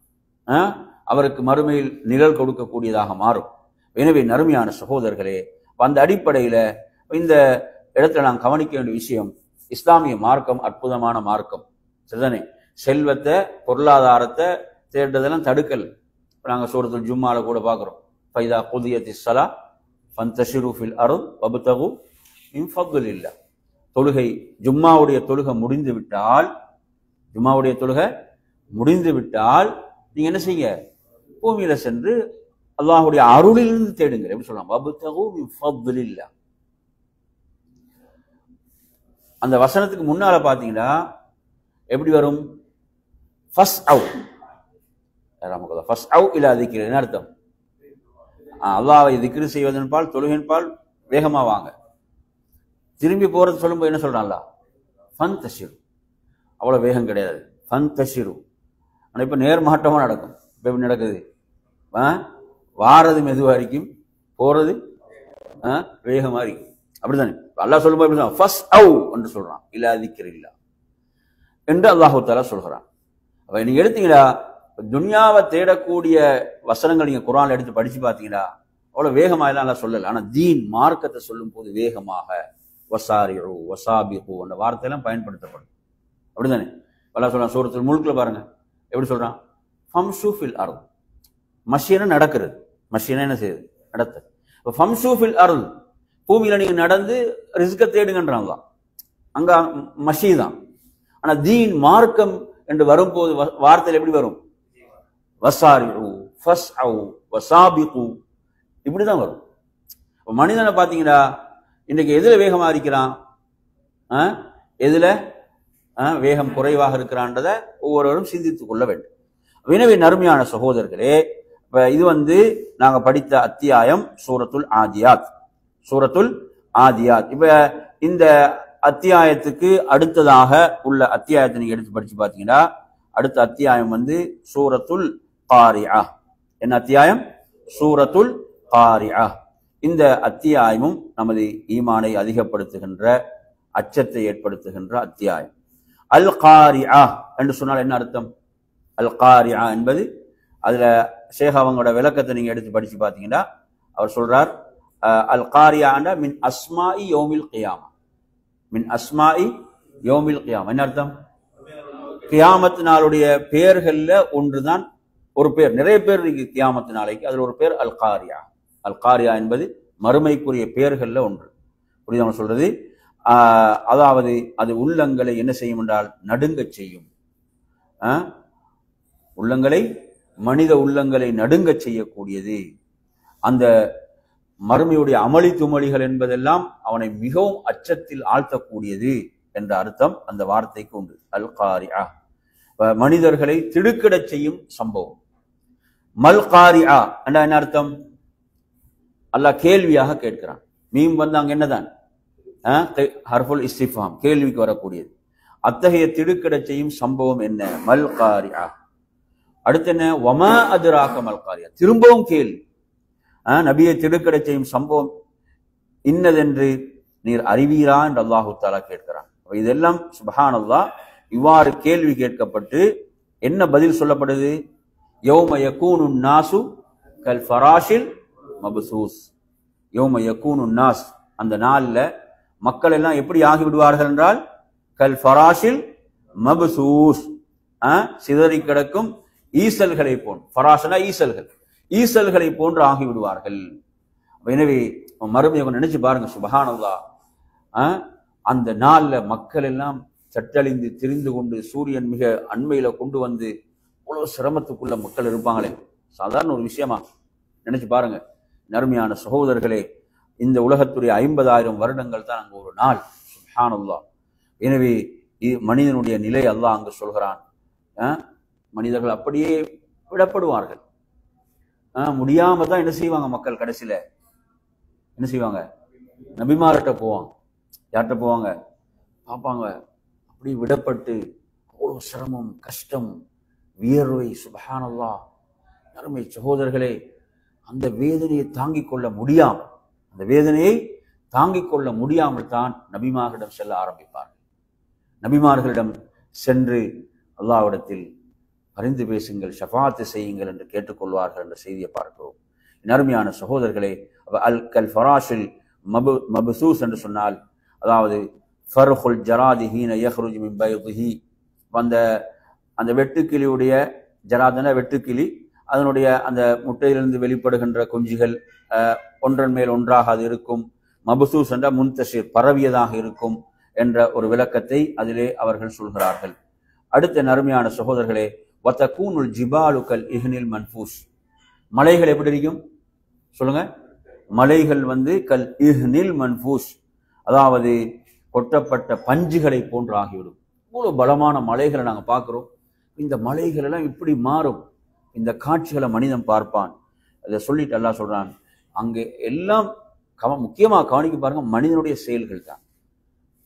அவருக்கு மறுமையில் நிழல் கொடுக்கக்கூடியதாக மாறும். எனவே நறுமையான சகோதரர்களே, அந்த அடிப்படையில இந்த இடத்துல நாம் கவனிக்க வேண்டிய விஷயம், இஸ்லாமிய மார்க்கம் அற்புதமான மார்க்கம். சரிதானே? செல்வத்தை, பொருளாதாரத்தை தேடுறதெல்லாம் தடுக்கல். நாங்கள் சூரத்துல் ஜும்மால கூட பார்க்கிறோம், ஃபைதா குதியத்திஸ் ஸலா ஃபந்தஷிரு ஃபில் அர்த் வப்தகு மின் ஃபத்லில்லாஹ். தொழுகை, ஜும்மாவுடைய தொழுகை முடிந்து விட்டால் நீங்க என்ன செய்ய? பூமியில சென்று அல்லாஹ்வுடைய அருளிலிருந்து தேடுங்க. எப்படி சொல்லலாம்? வப்தகு மின் ஃபத்லில்லாஹ். அந்த வசனத்துக்கு முன்னால பாத்தீங்கன்னா எப்படி வரும்? ஃபஸ்அவ் இலா திக்ரி. என்ன அர்த்தம்? அல்லாஹ்வை திக்ரு செய்வதன் பால், தொழுகையின் பால் வேகமா வாங்க. திரும்பி போறது சொல்லும்போது என்ன சொல்றான் அல்லாஹ்? ஃபந்தஷிரு. அவ்வளவு வேகம் கிடையாது. ஃபந்தஷிரு. ஆனா இப்ப நேர்மாட்டமா நடக்கும். இப்ப எப்படி நடக்குது? வாரது மெதுவா இருக்கும், போறது வேகமா இருக்கும். அப்படித்தானே? அல்லாஹ் சொல்லும்போது எப்படி சொல்றான்? ஃபஸ்அவ் என்று சொல்றான், இலா திக்ரில்லாஹ் என்று அல்லாஹு தஆலா சொல்கிறான். அப்ப நீங்க எடுத்தீங்களா, துன்யாவை தேடக்கூடிய வசனங்கள் நீங்க குர்ஆன்ல எடுத்து படிச்சு பார்த்தீங்கன்னா அவ்வளவு வேகமா எல்லாம் அல்லாஹ் சொல்லல. ஆனா தீன், மார்க்கத்தை சொல்லும் போது வேகமாக வசாரிஉ வசாபிகு என்ற வார்த்தையெல்லாம் பயன்படுத்தப்படும். அப்படிதானே? அல்லாஹ் சொல்றான் சூரத்துல் முல்க்ல பாருங்க, எப்படி சொல்றான்? ஃபம்ஷு ஃபில் அர்த். மஷீனா நடக்கிறது. மஷீனா என்ன செய்யுது? நடத்துது. இப்போ ஃபம்ஷு ஃபில் அர்த், பூமியில நீங்க நடந்து ரிஸ்க தேடுங்கன்றாங்க. அங்க மஷீ தான். ஆனா தீன், மார்க்கம் என்று வரும்போது வார்த்தையில் எப்படி வரும்? வசாரிஉ ஃபஸ்அவ் வசாபிகு, இப்படிதான் வரும். மனிதனை பாத்தீங்கன்னா இன்னைக்கு எதுல வேகமா இருக்கிறான், எதுல வேகம் குறைவாக இருக்கிறான்றதை ஒவ்வொருவரும் சிந்தித்துக் கொள்ள வேண்டும். எனவே நறுமையான சகோதரர்களே, இது நாங்க படித்த அத்தியாயம் சூரத்துல் ஆதியாத். சூரத்துல் ஆதியாத். இப்ப இந்த அத்தியாயத்துக்கு அடுத்ததாக உள்ள அத்தியாயத்தை நீங்க எடுத்து படிச்சு பாத்தீங்கன்னா, அடுத்த அத்தியாயம் சூரத்துல் காரிஆ. என்ன அத்தியாயம்? சூரத்துல் காரிஆ. இந்த அத்தியாயமும் நமது ஈமானை அதிகப்படுத்துகின்ற, அச்சத்தை ஏற்படுத்துகின்ற அத்தியாயம். அல் காரிஆ என்று சொன்னால் என்ன அர்த்தம்? அல் காரிஆ என்பது, அதுல ஷேக் அவங்களோட விளக்கத்தை நீங்க எடுத்து படிச்சு பாத்தீங்கன்னா அவர் சொல்றார், அல் காரிஆ மின் அஸ்மாஇ யௌமில் கியாமா. மின் அஸ்மாஇ யௌமில் கியாமா என்ன அர்த்தம்? கியாமத் நாளுடைய பெயர்கள்ல ஒன்றுதான், ஒரு பேர், நிறைய பேர் இருக்கு கியாமத் நாளைக்கு, அதுல ஒரு பேர் அல் காரியா. அல் காரியா என்பது மறுமைக்குரிய பெயர்கள்ல ஒன்று. புரியுதா சொல்றது? அதாவது அது உள்ளங்களை என்ன செய்யும் என்றால் நடுங்க செய்யும். உள்ளங்களை, மனித உள்ளங்களை நடுங்க செய்யக்கூடியது. அந்த மறுமையுடைய அமளி துமளிகள் என்பதெல்லாம் அவனை மிகவும் அச்சத்தில் ஆழ்த்தக்கூடியது என்ற அர்த்தம் அந்த வார்த்தைக்கு உண்டு. அல் காரிஆ, மனிதர்களை திடுக்கிடச் செய்யும் சம்பவம். மல் காரிஆ என்ற என்ன அர்த்தம்? அல்லாஹ் கேள்வியாக கேட்கிறான். மீம் அங்க என்னதான்? ஹர்ஃபுல் இஸ்திஃபாம், கேள்விக்கு வரக்கூடியது. அத்தகைய திடுக்கிடச் செய்யும் சம்பவம் என்ன? மல் காரிஆ. அடுத்து என்ன? வமா அதுராக மல் காரிஆ, திரும்பவும் கேள்வி. நபியை திடுக்கிடச் செய்யும் சம்பவம் இன்னதென்று நீர் அறிவீரா என்று அல்லாஹு தஆலா கேட்கிறான். இதெல்லாம் சுப்ஹானல்லாஹ், இவ்வாறு கேள்வி கேட்கப்பட்டு என்ன பதில் சொல்லப்படுது? யௌம யகூனு நாசு கல் ஃபராஷில் மப்சூஸ். யௌம யகூனு நாஸ், அந்த நாள்ல மக்கள் எல்லாம் எப்படி ஆகிவிடுவார்கள் என்றால் கல் ஃபராஷில் மப்சூஸ், சிதறி கிடக்கும் ஈசல்களை போன்று. ஃபராஷனா ஈசல்கள், ஈசல்களை போன்று ஆகிவிடுவார்கள். எனவே மறுமையை நினைச்சு பாருங்க, சுப்ஹானல்லாஹ். அந்த நாள்ல மக்கள் எல்லாம் சட்டழிந்து திரிந்து கொண்டு சூரியன் மிக அண்மையில கொண்டு இவ்வளவு சிரமத்துக்குள்ள மக்கள் இருப்பாங்களே, சாதாரண ஒரு விஷயமா நினைச்சு பாருங்க. நறுமையான சகோதரர்களே, இந்த உலகத்துடைய 50,000 வருடங்கள் தான் அங்க ஒரு நாள். சுப்ஹானல்லாஹ். எனவே மனிதனுடைய நிலை அல்லாஹ் அங்கு சொல்கிறான். மனிதர்கள் அப்படியே விடப்படுவார்கள். முடியாம தான் என்ன செய்வாங்க மக்கள்? கடைசியில என்ன செய்வாங்க? நபிமார்கிட்ட போவாங்க. யார்கிட்ட போவாங்க? பார்ப்பாங்க அப்படி விடப்பட்டு அவ்வளோ சிரமம், கஷ்டம், வியர்வை. சுப்ஹானல்லாஹ். அருமை சகோதரர்களே, அந்த வேதனையை தாங்கிக் கொள்ள முடியாமல், அந்த வேதனையை தாங்கிக் கொள்ள முடியாமல் தான் நபிமார்களிடம் செல்ல ஆரம்பிப்பார்கள். நபிமார்களிடம் சென்று அல்லாஹ்விடத்தில் பரிந்து பேசுங்கள், ஷஃபாத்து செய்யுங்கள் என்று கேட்டுக்கொள்வார்கள் என்ற செய்தியை பார்க்கிறோம். அருமையான சகோதரர்களே, அல் கல் ஃபராஷில் மபசூஸ் என்று சொன்னால், அதாவது ஃபர்ஹுல் ஜராதி ஹீன யஹ்ருஜு மின் பைதிஹி, அந்த வெட்டுக்கிளியுடைய ஜராதன வெட்டுக்கிளி, அதனுடைய அந்த முட்டையிலிருந்து வெளிப்படுகின்ற குஞ்சுகள் ஒன்றன் மேல் ஒன்றாக அது இருக்கும். மபசூஸ் என்ற முன்தஷிர், பரவியதாக இருக்கும் என்ற ஒரு விளக்கத்தை அதிலே அவர்கள் சொல்கிறார்கள். அடுத்த நறுமையான சகோதரர்களே, வதகூனுல் ஜிபாலு கல் இஹ்னில் மன்ஃபூஸ், மலைகள் எப்படி இருக்கும் சொல்லுங்க? மலைகள் கல் இஹ்னில் மன்ஃபூஸ், அதாவது கொட்டப்பட்ட பஞ்சுகளை போன்று ஆகிவிடும். இவ்வளவு பலமான மலைகளை நாங்கள் பார்க்கிறோம். இந்த மலைகள் எல்லாம் இப்படி மாறும். இந்த காட்சிகளை மனிதன் பார்ப்பான். அதை சொல்லிட்டு அல்லாஹ் சொல்றான், அங்கே எல்லாம் முக்கியமாக கவனிக்க பாருங்க, மனிதனுடைய செயல்கள் தான்.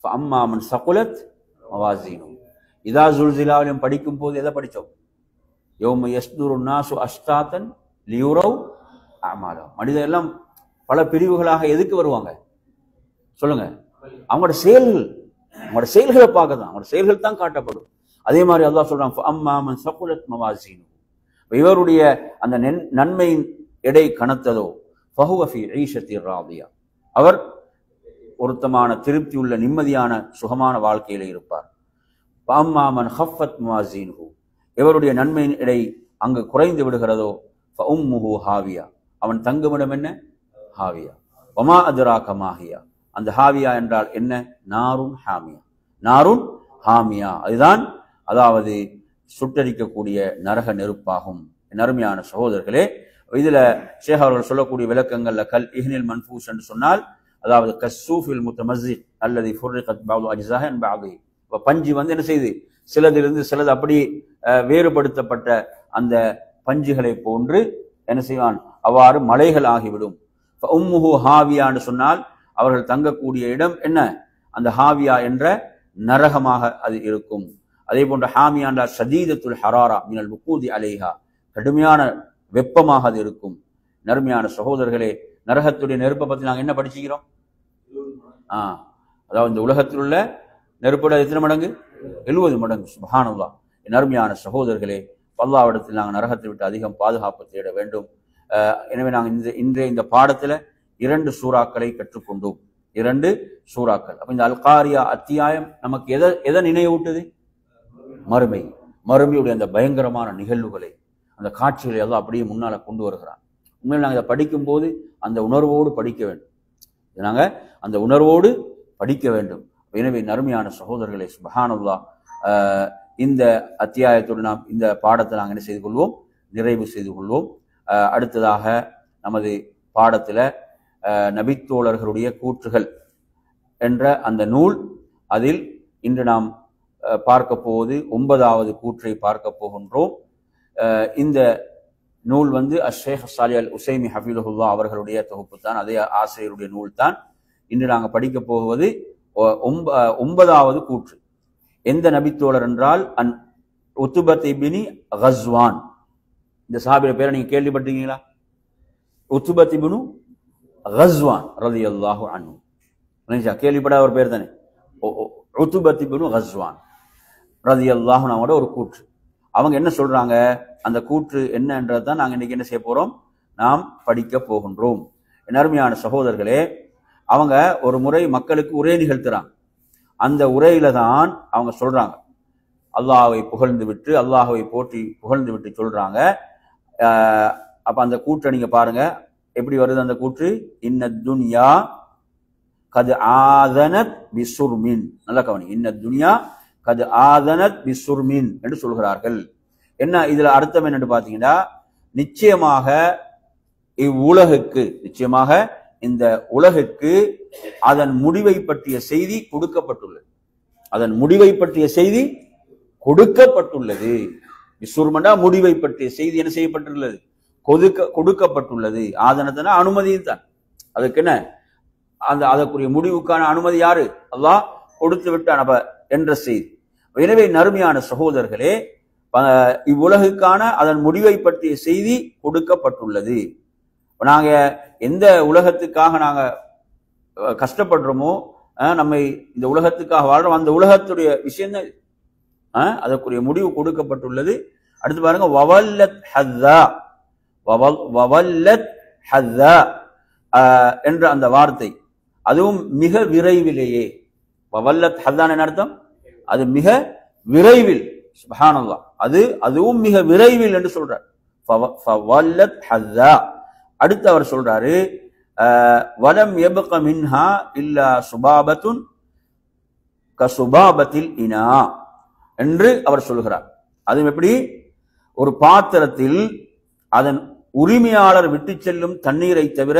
அம்மாமன் சகுலத் மவாசீனு இதா ஜுல்சிலாவிலும் படிக்கும் போது எதை படித்தோம்? யௌம யஸ்துரு நாசு அஷ்டாத்தன் லியுரவ் அமாலஹும். மனிதன் எல்லாம் பல பிரிவுகளாக எதுக்கு வருவாங்க சொல்லுங்க? அவங்களோட செயல்களை பார்க்க தான், அவங்களோட செயல்கள் தான் காட்டப்படும். அதே மாதிரி அல்லாஹ் சொல்றான், அம்மாமன் சகுலத் மவாசீனு, இவருடைய அந்த நன்மையின் எடை கனத்ததோ ஃபஹுவ ஃபீ ஈஷத்திர் ராதியா, அவர் பொருத்தமான திருப்தி உள்ள நிம்மதியான சுகமான வாழ்க்கையில இருப்பார். அம்மாமன் ஹஃபத் மவாசீனுஹு, இவருடைய நன்மையின் எடை அங்கு குறைந்து விடுகிறதோ ஃபஉம்முஹு ஹாவியா, அவன் தங்குமிடம் என்ன? ஹாவியா. வமா அத்ராக மாஹியா, அந்த ஹாவியா என்றால் என்ன? நாருன் ஹாமியா. நாருன் ஹாமியா, அதுதான் அதாவது சுட்டரிக்கக்கூடிய நரக நெருப்பாகும். அருமையான சகோதரர்களே, இதுல ஷேக் அவர்கள் சொல்லக்கூடிய விளக்கங்கள்ல கல் இஹ்னில் மன்ஃபூஸ் என்று சொன்னால், அதாவது கஸ்ஸூஃபில் முத்தமஸ்ஸித் அல்லது ஃபுர்ரிகத் பஅது அஜ்ஸாஹி அன் பஅதி, பஞ்சு என்ன செய்து சிலதிலிருந்து சிலது அப்படி வேறுபடுத்தப்பட்ட அந்த பஞ்சுகளை போன்று என்ன செய்வான்? அவ்வாறு மலைகள் ஆகிவிடும். உம்முஹு ஹாவியான்னு சொன்னால் அவர்கள் தங்கக்கூடிய இடம் என்ன? அந்த ஹாவியா என்ற நரகமாக அது இருக்கும். அதே போன்ற ஹாமியாண்டா ஷதீதத்துல் ஹராரா மினல் வுகூதி அலைஹா, கடுமையான வெப்பமாக அது இருக்கும். நறுமையான சகோதரர்களே, நரகத்துடைய நெருப்பை பற்றி நாங்கள் என்ன படிச்சுக்கிறோம்? அதாவது இந்த உலகத்தில் உள்ள நெருப்போட எத்தனை மடங்கு? 70 மடங்கு. சுப்ஹானல்லாஹ். நறுமையான சகோதரர்களே, அல்லாஹ்விடத்தில் நாங்கள் நரகத்தை விட்டு அதிகம் பாதுகாப்பு தேட வேண்டும். எனவே நாங்கள் இன்றைய இந்த பாடத்தில் 2 சூறாக்களை கற்றுக்கொண்டோம். 2 சூறாக்கள். அப்ப இந்த அல்காரியா அத்தியாயம் நமக்கு எதை நினைவூட்டுது? மறுமையுடைய அந்த பயங்கரமான நிகழ்வுகளை, அந்த காட்சிகளை எல்லாம் அப்படியே முன்னால கொண்டு வருகிறான். உண்மையில் நாங்கள் இதை படிக்கும் போது அந்த உணர்வோடு படிக்க வேண்டும். நாங்கள் அந்த உணர்வோடு படிக்க வேண்டும். எனவே நறுமையான சகோதரர்களை, சுப்ஹானல்லாஹ், இந்த அத்தியாயத்தோடு நாம் இந்த பாடத்தை நாங்கள் என்ன செய்து கொள்வோம்? நிறைவு செய்து கொள்வோம். அடுத்ததாக நமது பாடத்தில் நபித்தோழர்களுடைய கூற்றுகள் என்ற அந்த நூல், அதில் இன்று நாம் பார்க்க போவது 9வது கூற்றை பார்க்க போகின்றோம். இந்த நூல் அஷேக் சாலிஹ் அல் உசைமி ஹஃபிதுல்லாஹ் அவர்களுடைய தொகுப்பு தான், அதே ஆசிரியருடைய நூல் தான். இன்று நாங்கள் படிக்க போவது 9வது கூற்று. எந்த நபித்தோழர் என்றால் உத்பத் இப்னு கஸ்வான். இந்த சஹாபியோட பேரை நீங்க கேள்விப்பட்டிருக்கீங்களா? உத்பத் இப்னு கஸ்வான் ரலியல்லாஹு அன்ஹு. கேள்விப்படாத ஒரு பேர் தானே, உத்பத் இப்னு கஸ்வான் ரலியல்லாஹு அன்ஹுவோட ஒரு கூற்று. அவங்க என்ன சொல்றாங்க, அந்த கூற்று என்னன்றது தான் நாங்கள் இன்னைக்கு என்ன செய்ய போறோம்? நாம் படிக்க போகின்றோம். அருமையான சகோதரர்களே, அவங்க ஒரு முறை மக்களுக்கு உரை நிகழ்த்துறாங்க. அந்த உரையில தான் அவங்க சொல்றாங்க, அல்லாஹ்வை புகழ்ந்து விட்டு, அல்லாஹ்வை போற்றி புகழ்ந்து விட்டு சொல்றாங்க. அப்ப அந்த கூற்றை நீங்க பாருங்க எப்படி வருது. அந்த கூற்று, இன்னத் துன்யா கது ஆதனத் பிசுர்மின். நல்ல கவனி, இன்னத் துன்யா கது ஆதனத் பிசுர்மின் என்று சொல்கிறார்கள். என்ன இதுல அர்த்தம் என்னன்னு பாத்தீங்கன்னா, நிச்சயமாக இவ்வுலகுக்கு, நிச்சயமாக இந்த உலகுக்கு அதன் முடிவை பற்றிய செய்தி கொடுக்கப்பட்டுள்ளது. அதன் முடிவை பற்றிய செய்தி கொடுக்கப்பட்டுள்ளது. விசுர்மண்டா முடிவை பற்றிய செய்தி என்ன செய்யப்பட்டுள்ளது? கொடுக்கப்பட்டுள்ளது. ஆதனத்தனா அனுமதியும் தான். அதுக்கு என்ன அதற்குரிய முடிவுக்கான அனுமதி யாரு? அல்லாஹ் கொடுத்து விட்டான் என்ற செய்தி. எனவே நறுமையான சகோதரர்களே, இவ்வுலகுக்கான அதன் முடிவை பற்றிய செய்தி கொடுக்கப்பட்டுள்ளது. நாங்க எந்த உலகத்துக்காக நாங்க கஷ்டப்படுறோமோ, நம்மை இந்த உலகத்துக்காக வாழ்றோம், அந்த உலகத்துடைய விஷயம் தான் அதற்குரிய முடிவு கொடுக்கப்பட்டுள்ளது. அடுத்து பாருங்க, வவல்லத் ஹஸ்ஸா, வவல்லத் ஹஸ்ஸா என்ற அந்த வார்த்தை, அதுவும் மிக விரைவிலேயே. வவல்லத் ஹஸ்ஸான் என்ன அர்த்தம்? அது மிக விரைவில். சுப்ஹானல்லாஹ், அதுவும் மிக விரைவில் என்று சொல்றார். ஃபவல்லத் ஹஸ்ஸா. அடுத்து அவர் சொல்றாரு, வலம் யப்க மின்ஹா இல்லா சுபாபத்துன் கசுபாபத்தில் இனா என்று அவர் சொல்கிறார். அதுவும் எப்படி? ஒரு பாத்திரத்தில் அதன் உரிமையாளர் விட்டு செல்லும் தண்ணீரை தவிர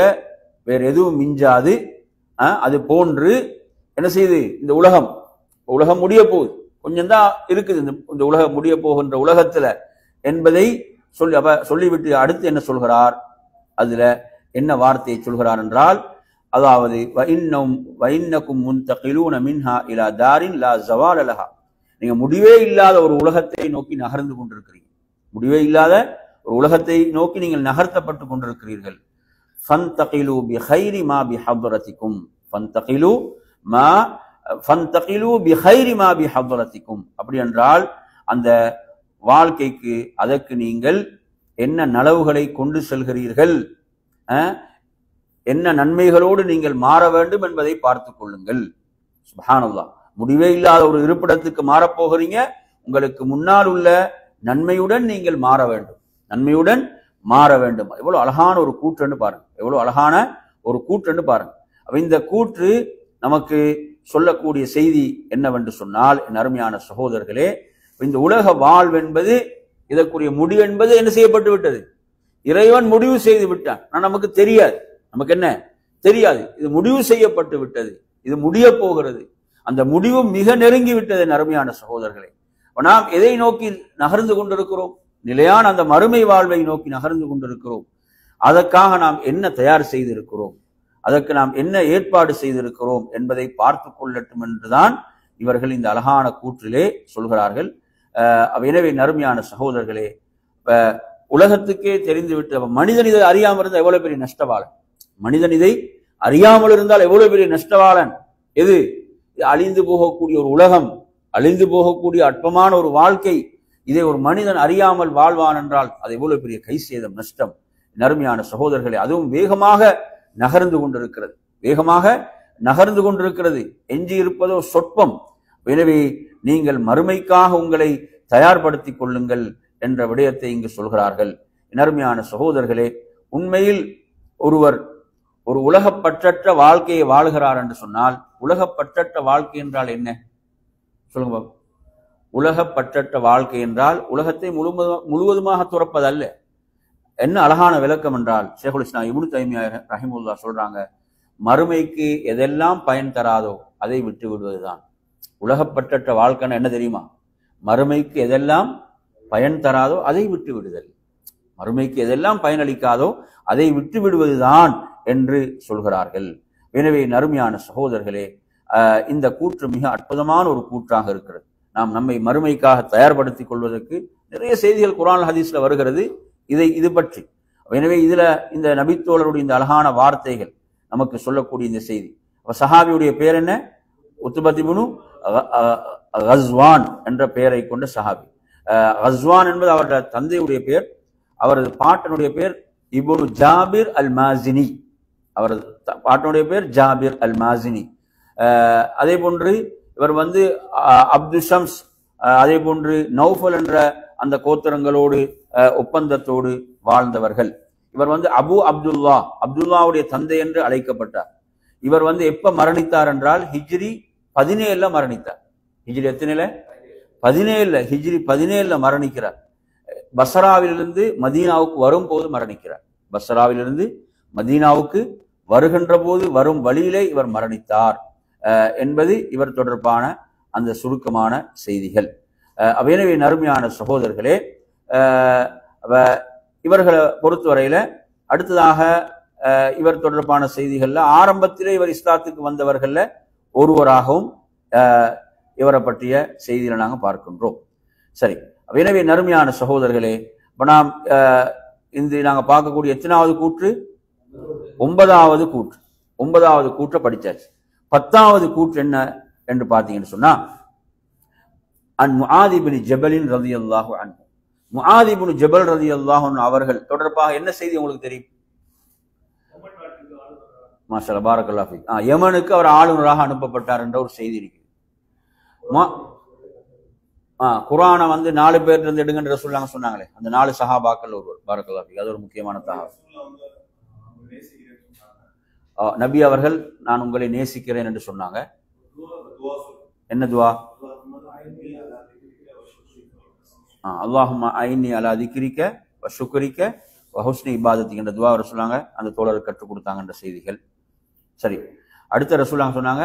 வேற எதுவும் மிஞ்சாது. அது போன்று என்ன செய்யுது இந்த உலகம் முடிய போகுது, கொஞ்சம் தான் இருக்குது இந்த உலகம் முடிய போகின்ற உலகத்துல என்பதை சொல்லிவிட்டு அடுத்து என்ன சொல்கிறார்? அதுல என்ன வார்த்தையை சொல்கிறார் என்றால், அதாவது வஇன்னகும் முன்தகிலூன மின்ஹா இலா தாரின் லா ஸவால லஹா, நீங்க முடிவே இல்லாத ஒரு உலகத்தை நோக்கி நகர்ந்து கொண்டிருக்கிறீர்கள். முடிவே இல்லாத ஒரு உலகத்தை நோக்கி நீங்கள் நகர்த்தப்பட்டு கொண்டிருக்கிறீர்கள். ஃபன்தகிலு பிகைரி மா பிஹضرتكم, ஃபன்தகிலு பிகைரி மா பிஹضرتكم. அப்படி என்றால் அந்த வாழ்க்கைக்கு அதற்கு நீங்கள் என்ன நலவுகளை கொண்டு செல்கிறீர்கள், என்ன நன்மைகளோடு நீங்கள் மாற வேண்டும் என்பதை பார்த்துக் கொள்ளுங்கள். சுப்ஹானல்லாஹ், முடிவே இல்லாத ஒரு இருப்பிடத்துக்கு மாறப்போகிறீங்க, உங்களுக்கு முன்னால் உள்ள நன்மையுடன் நீங்கள் மாற வேண்டும், நன்மையுடன் மாற வேண்டும். எவ்வளவு அழகான ஒரு கூற்றுன்னு பாருங்க, எவ்வளவு அழகான ஒரு கூற்றுன்னு பாருங்க. அப்ப இந்த கூற்று நமக்கு சொல்லக்கூடிய செய்தி என்னவென்று சொன்னால், என் அருமையான சகோதரர்களே, இந்த உலக வாழ்வு என்பது, இதற்குரிய முடிவு என்பது என்ன செய்யப்பட்டு விட்டது? இறைவன் முடிவு செய்து விட்டான். ஆனால் நமக்கு தெரியாது, நமக்கு என்ன தெரியாது, இது முடிவு செய்யப்பட்டு விட்டது, இது முடிய போகிறது, அந்த முடிவு மிக நெருங்கி விட்டது. அருமையான சகோதரர்களே, நாம் எதை நோக்கி நகர்ந்து கொண்டிருக்கிறோம்? நிலையான அந்த மறுமை வாழ்வை நோக்கி நகர்ந்து கொண்டிருக்கிறோம். அதற்காக நாம் என்ன தயார் செய்திருக்கிறோம், அதற்கு நாம் என்ன ஏற்பாடு செய்திருக்கிறோம் என்பதை பார்த்து கொள்ளட்டும் என்றுதான் இவர்கள் இந்த அழகான கூற்றிலே சொல்கிறார்கள். எனவே நறுமையான சகோதரர்களே, உலகத்துக்கே தெரிந்துவிட்டு மனிதன் இதை அறியாமல் இருந்தால் எவ்வளவு பெரிய நஷ்டவாளன், மனிதன் இதை அறியாமல் இருந்தால் எவ்வளவு பெரிய நஷ்டவாளன். எது? அழிந்து போகக்கூடிய ஒரு உலகம், அழிந்து போகக்கூடிய அற்பமான ஒரு வாழ்க்கை, இதை ஒரு மனிதன் அறியாமல் வாழ்வான் என்றால் அது எவ்வளவு பெரிய கை சேதம், நஷ்டம். நறுமையான சகோதரர்களே, அதுவும் வேகமாக நகர்ந்து கொண்டிருக்கிறது, வேகமாக நகர்ந்து கொண்டிருக்கிறது, எஞ்சி இருப்பதோ சொற்பம். எனவே நீங்கள் மறுமைக்காக உங்களை தயார்படுத்திக் கொள்ளுங்கள் என்ற விடயத்தை இங்கு சொல்கிறார்கள். நறுமையான சகோதரர்களே, உண்மையில் ஒருவர் ஒரு உலகப்பற்றற்ற வாழ்க்கையை வாழ்கிறார் என்று சொன்னால், உலகப்பற்றற்ற வாழ்க்கை என்றால் என்ன சொல்லுங்க? உலகப்பற்றற்ற வாழ்க்கை என்றால் உலகத்தை முழுவதுமாக துறப்பதல்ல. என்ன அழகான விளக்கம் என்றால், ஷேகுல் இஸ்லாம் இப்னு தைமியா ரஹிமஹுல்லாஹ் சொல்றாங்க, மறுமைக்கு எதெல்லாம் பயன் தராதோ அதை விட்டு விடுவதுதான் உலகப்பற்றற்ற வாழ்க்கைன்னு. என்ன தெரியுமா? மறுமைக்கு எதெல்லாம் பயன் தராதோ அதை விட்டு விடுதல், மறுமைக்கு எதெல்லாம் பயனளிக்காதோ அதை விட்டு விடுவதுதான் என்று சொல்கிறார்கள். எனவே நறுமையான சகோதரர்களே, இந்த கூற்று மிக அற்புதமான ஒரு கூற்றாக இருக்கிறது. நாம் நம்மை மறுமைக்காக தயார்படுத்திக் கொள்வதற்கு நிறைய செய்திகள் குர்ஆன் ஹதீஸ்ல வருகிறது இது பற்றி. எனவே இதுல இந்த நபித்தோழருடைய இந்த அழகான வார்த்தைகள் நமக்கு சொல்லக்கூடிய இந்த செய்தி. சஹாபியுடைய பேர் என்ன? உத்பத் இப்னு கஸ்வான் என்ற பெயரை கொண்ட சஹாபி. கஸ்வான் என்பது அவருடைய தந்தையுடைய பெயர், அவரது பாட்டனுடைய பெயர் இப்னு ஜாபிர் அல் மாசினி, அவரது பாட்டனுடைய பெயர் ஜாபிர் அல் மாசினி. அதே போன்று இவர் அப்து ஷம்ஸ், அதே போன்று நௌஃபல் என்ற அந்த கோத்திரங்களோடு ஒப்பந்தத்தோடு வாழ்ந்தவர்கள். இவர் அபு அப்துல்லாவுடைய தந்தை என்று அழைக்கப்பட்டார். இவர் எப்ப மரணித்தார் என்றால் ஹிஜ்ரி 17 மரணித்தார். ஹிஜ்ரி எத்தனைல? 17. ஹிஜ்ரி 17 மரணிக்கிறார். பஸ்ராவிலிருந்து மதீனாவுக்கு வரும் போது மரணிக்கிறார். பஸ்ராவிலிருந்து மதீனாவுக்கு வருகின்ற போது வரும் வழியிலே இவர் மரணித்தார் என்பது இவர் தொடர்பான அந்த சுருக்கமான செய்திகள். எனவே நறுமையான சகோதரர்களே, இவர்களை பொறுத்தவரையில அடுத்ததாக இவர் தொடர்பான செய்திகள்ல ஆரம்பத்திலே இவர் இஸ்லாத்துக்கு வந்தவர்கள்ல ஒருவராகவும் இவரை பற்றிய செய்திகளை நாங்கள் பார்க்கின்றோம். சரி, எனவே நறுமையான சகோதரர்களே, இப்ப நாம் இந்த நாங்கள் பார்க்கக்கூடிய எத்தனாவது கூற்று? 9வது கூற்று. 9வது கூற்றை படிச்சாச்சு. 10வது கூற்று என்ன என்று பார்த்தீங்கன்னு சொன்னா, அன் முஆத் இப்னு ஜபலின் ரலியல்லாஹு அன்ஹு, முஆத் இப்னு ஜபல் ரலியல்லாஹு அன்ஹு அவர்கள் தொடர்பாக என்ன செய்தி உங்களுக்கு தெரியும்? மாஷாஅல்லாஹ், பாரக்கல்லாஹு ஃபீக். யமனுக்கு அவர் ஆளுநராக அனுப்பப்பட்டார் என்ற ஒரு செய்தி இருக்கு. குர்ஆனை 4 பேர் இருந்து எடுங்கன்ற சொன்னாங்களே, அந்த 4 சஹாபாக்கள் ஒருவர். பாரக்கல்லாஹு ஃபீக். அது ஒரு முக்கியமான தகவல். நபி அவர்கள் நான் உங்களை நேசிக்கிறேன் என்று சொன்னாங்க. என்ன துவா? அல்லாஹும்ம ஐன்னி அலா திக்ரிக வ ஷுக்ரிக வ ஹுஸ்னி இபாதத்திக் என்ற துவா சொன்னாங்க. அந்த தோழருக்கு கற்றுக் கொடுத்தாங்கன்ற செய்திகள். சரி, அடுத்த ரசூலுல்லாஹ் சொன்னாங்க,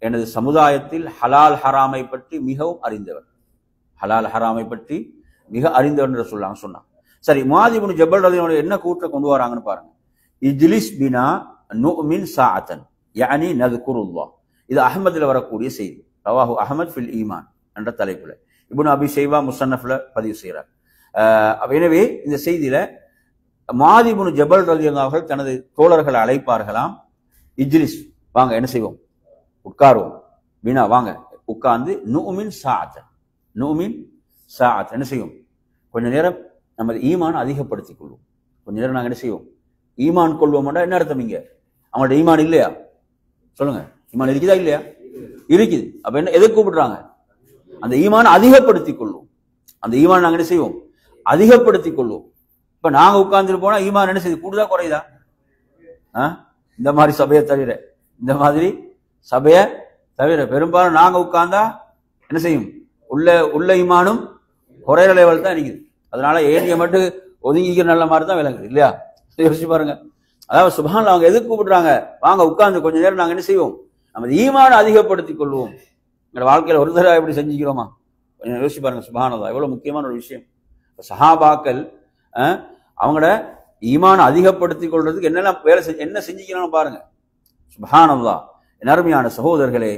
எனது சமுதாயத்தில் ஹலால் ஹராமை பற்றி மிகவும் அறிந்தவர், ஹலால் ஹராமை பற்றி மிக அறிந்தவர் என்று ரசூலுல்லாஹ் சொன்னாங்க. சரி, முஆத் இப்னு ஜபல் ரலியல்லாஹு என்ன கூற்றை கொண்டு வராங்கன்னு பாருங்க. இஜ்லிஸ் பினா நுமின் சாஅத்தன் யானி நذ்குருல்லாஹ். இது அஹ்மதுல வரக்கூடிய செய்தி. ரவாஹு அஹ்மத் ஃபில் ஈமான் என்ற தலைப்புல இப்னு அபி ஷைபா முஸன்னஃப்ல பதிவு செய்கிறார். எனவே இந்த செய்தியில முஆத் இப்னு ஜபல் ரலியல்லாஹு அவர்கள் தனது தோழர்களை அழைப்பார்களாம். இஜ்லிஸ், வாங்க என்ன செய்வோம், உட்காருவோம். பினா, வாங்க உட்கார்ந்து, நுமின் சாஅத்தன், நுமின் சாஅத் என்ன செய்வோம், கொஞ்ச நேரம் நமது ஈமான் அதிகப்படுத்திக் கொள்வோம். கொஞ்ச நேரம் நாங்கள் என்ன செய்வோம், ஈமான் கொள்வோம்டா என்ன அர்த்தம்? இங்க அவங்கள்ட்ட ஈமான் இல்லையா? சொல்லுங்க, ஈமான் இருக்குதா இல்லையா? இருக்குது. அப்ப என்ன, எதை கூப்பிடுறாங்க? அந்த ஈமான் அதிகப்படுத்திக் கொள்வோம். அந்த ஈமான் நாங்க என்ன செய்வோம், அதிகப்படுத்திக் கொள்வோம். இப்ப நாங்க உட்கார்ந்துட்டு போனா ஈமான் என்ன செய்யுது, கூடுதா குறையுதா? இந்த மாதிரி சபையை தவிர, இந்த மாதிரி சபையை தவிர பெரும்பாலும் நாங்க உட்கார்ந்தா என்ன செய்யும், உள்ள ஈமானும் குறையிற லெவல் தான் இருக்குது. அதனால ஏனிய மட்டும் ஒதுங்கிக்கிற நல்ல மாதிரி தான் விளங்குது இல்லையா? யோசிச்சு பாருங்க. அதாவது சுப்ஹானல்லாஹ், அவங்க எதுக்கு கூப்பிடுறாங்க, வாங்க உட்கார்ந்து கொஞ்ச நேரம் நாங்க என்ன செய்வோம், நம்ம ஈமானை அதிகப்படுத்திக் கொள்வோம். எங்களோட வாழ்க்கையில ஒரு தடவை எப்படி செஞ்சுக்கிறோமா, கொஞ்சம் யோசிச்சு பாருங்க. சுப்ஹானல்லாஹ், எவ்வளவு முக்கியமான ஒரு விஷயம். சஹாபாக்கள் அவங்களோட ஈமானை அதிகப்படுத்திக் கொள்றதுக்கு என்னெல்லாம் வேலை என்ன செஞ்சுக்கணும் பாருங்க. சுப்ஹானல்லாஹ், அருமையான சகோதரர்களே,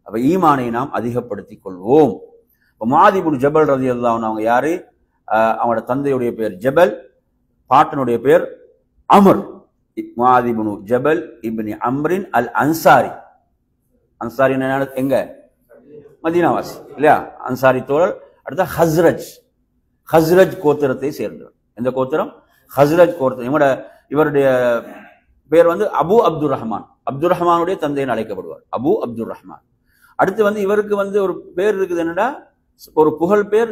அப்ப ஈமானை நாம் அதிகப்படுத்திக் கொள்வோம். முஆத் இப்னு ஜபல் ரலியல்லாஹு அன்ஹு அவங்க யாரு? அவங்களோட தந்தையுடைய பேர் ஜபல், பாட்டனுடைய பேர் அம்ர். முஆத் இப்னு ஜபல் இப்னு அம்ரின் அல் அன்சாரி. அன்சாரி எங்க? மதீனாவாசி இல்லையா? அன்சாரி தோழர். அடுத்த ஹஸ்ரஜ், ஹஸ்ரஜ் கோத்திரத்தை சேர்ந்தவர். எந்த கோத்திரம்? ஹஸ்ரஜ் கோத்திரம். இவருடைய பேர் அபு அப்துல் ரஹ்மான். அப்துல் ரஹ்மானுடைய தந்தைன்னு அழைக்கப்படுவார், அபு அப்துல் ரஹ்மான். அடுத்து இவருக்கு ஒரு பேர் இருக்குது, என்னடா ஒரு புகழ் பேர்,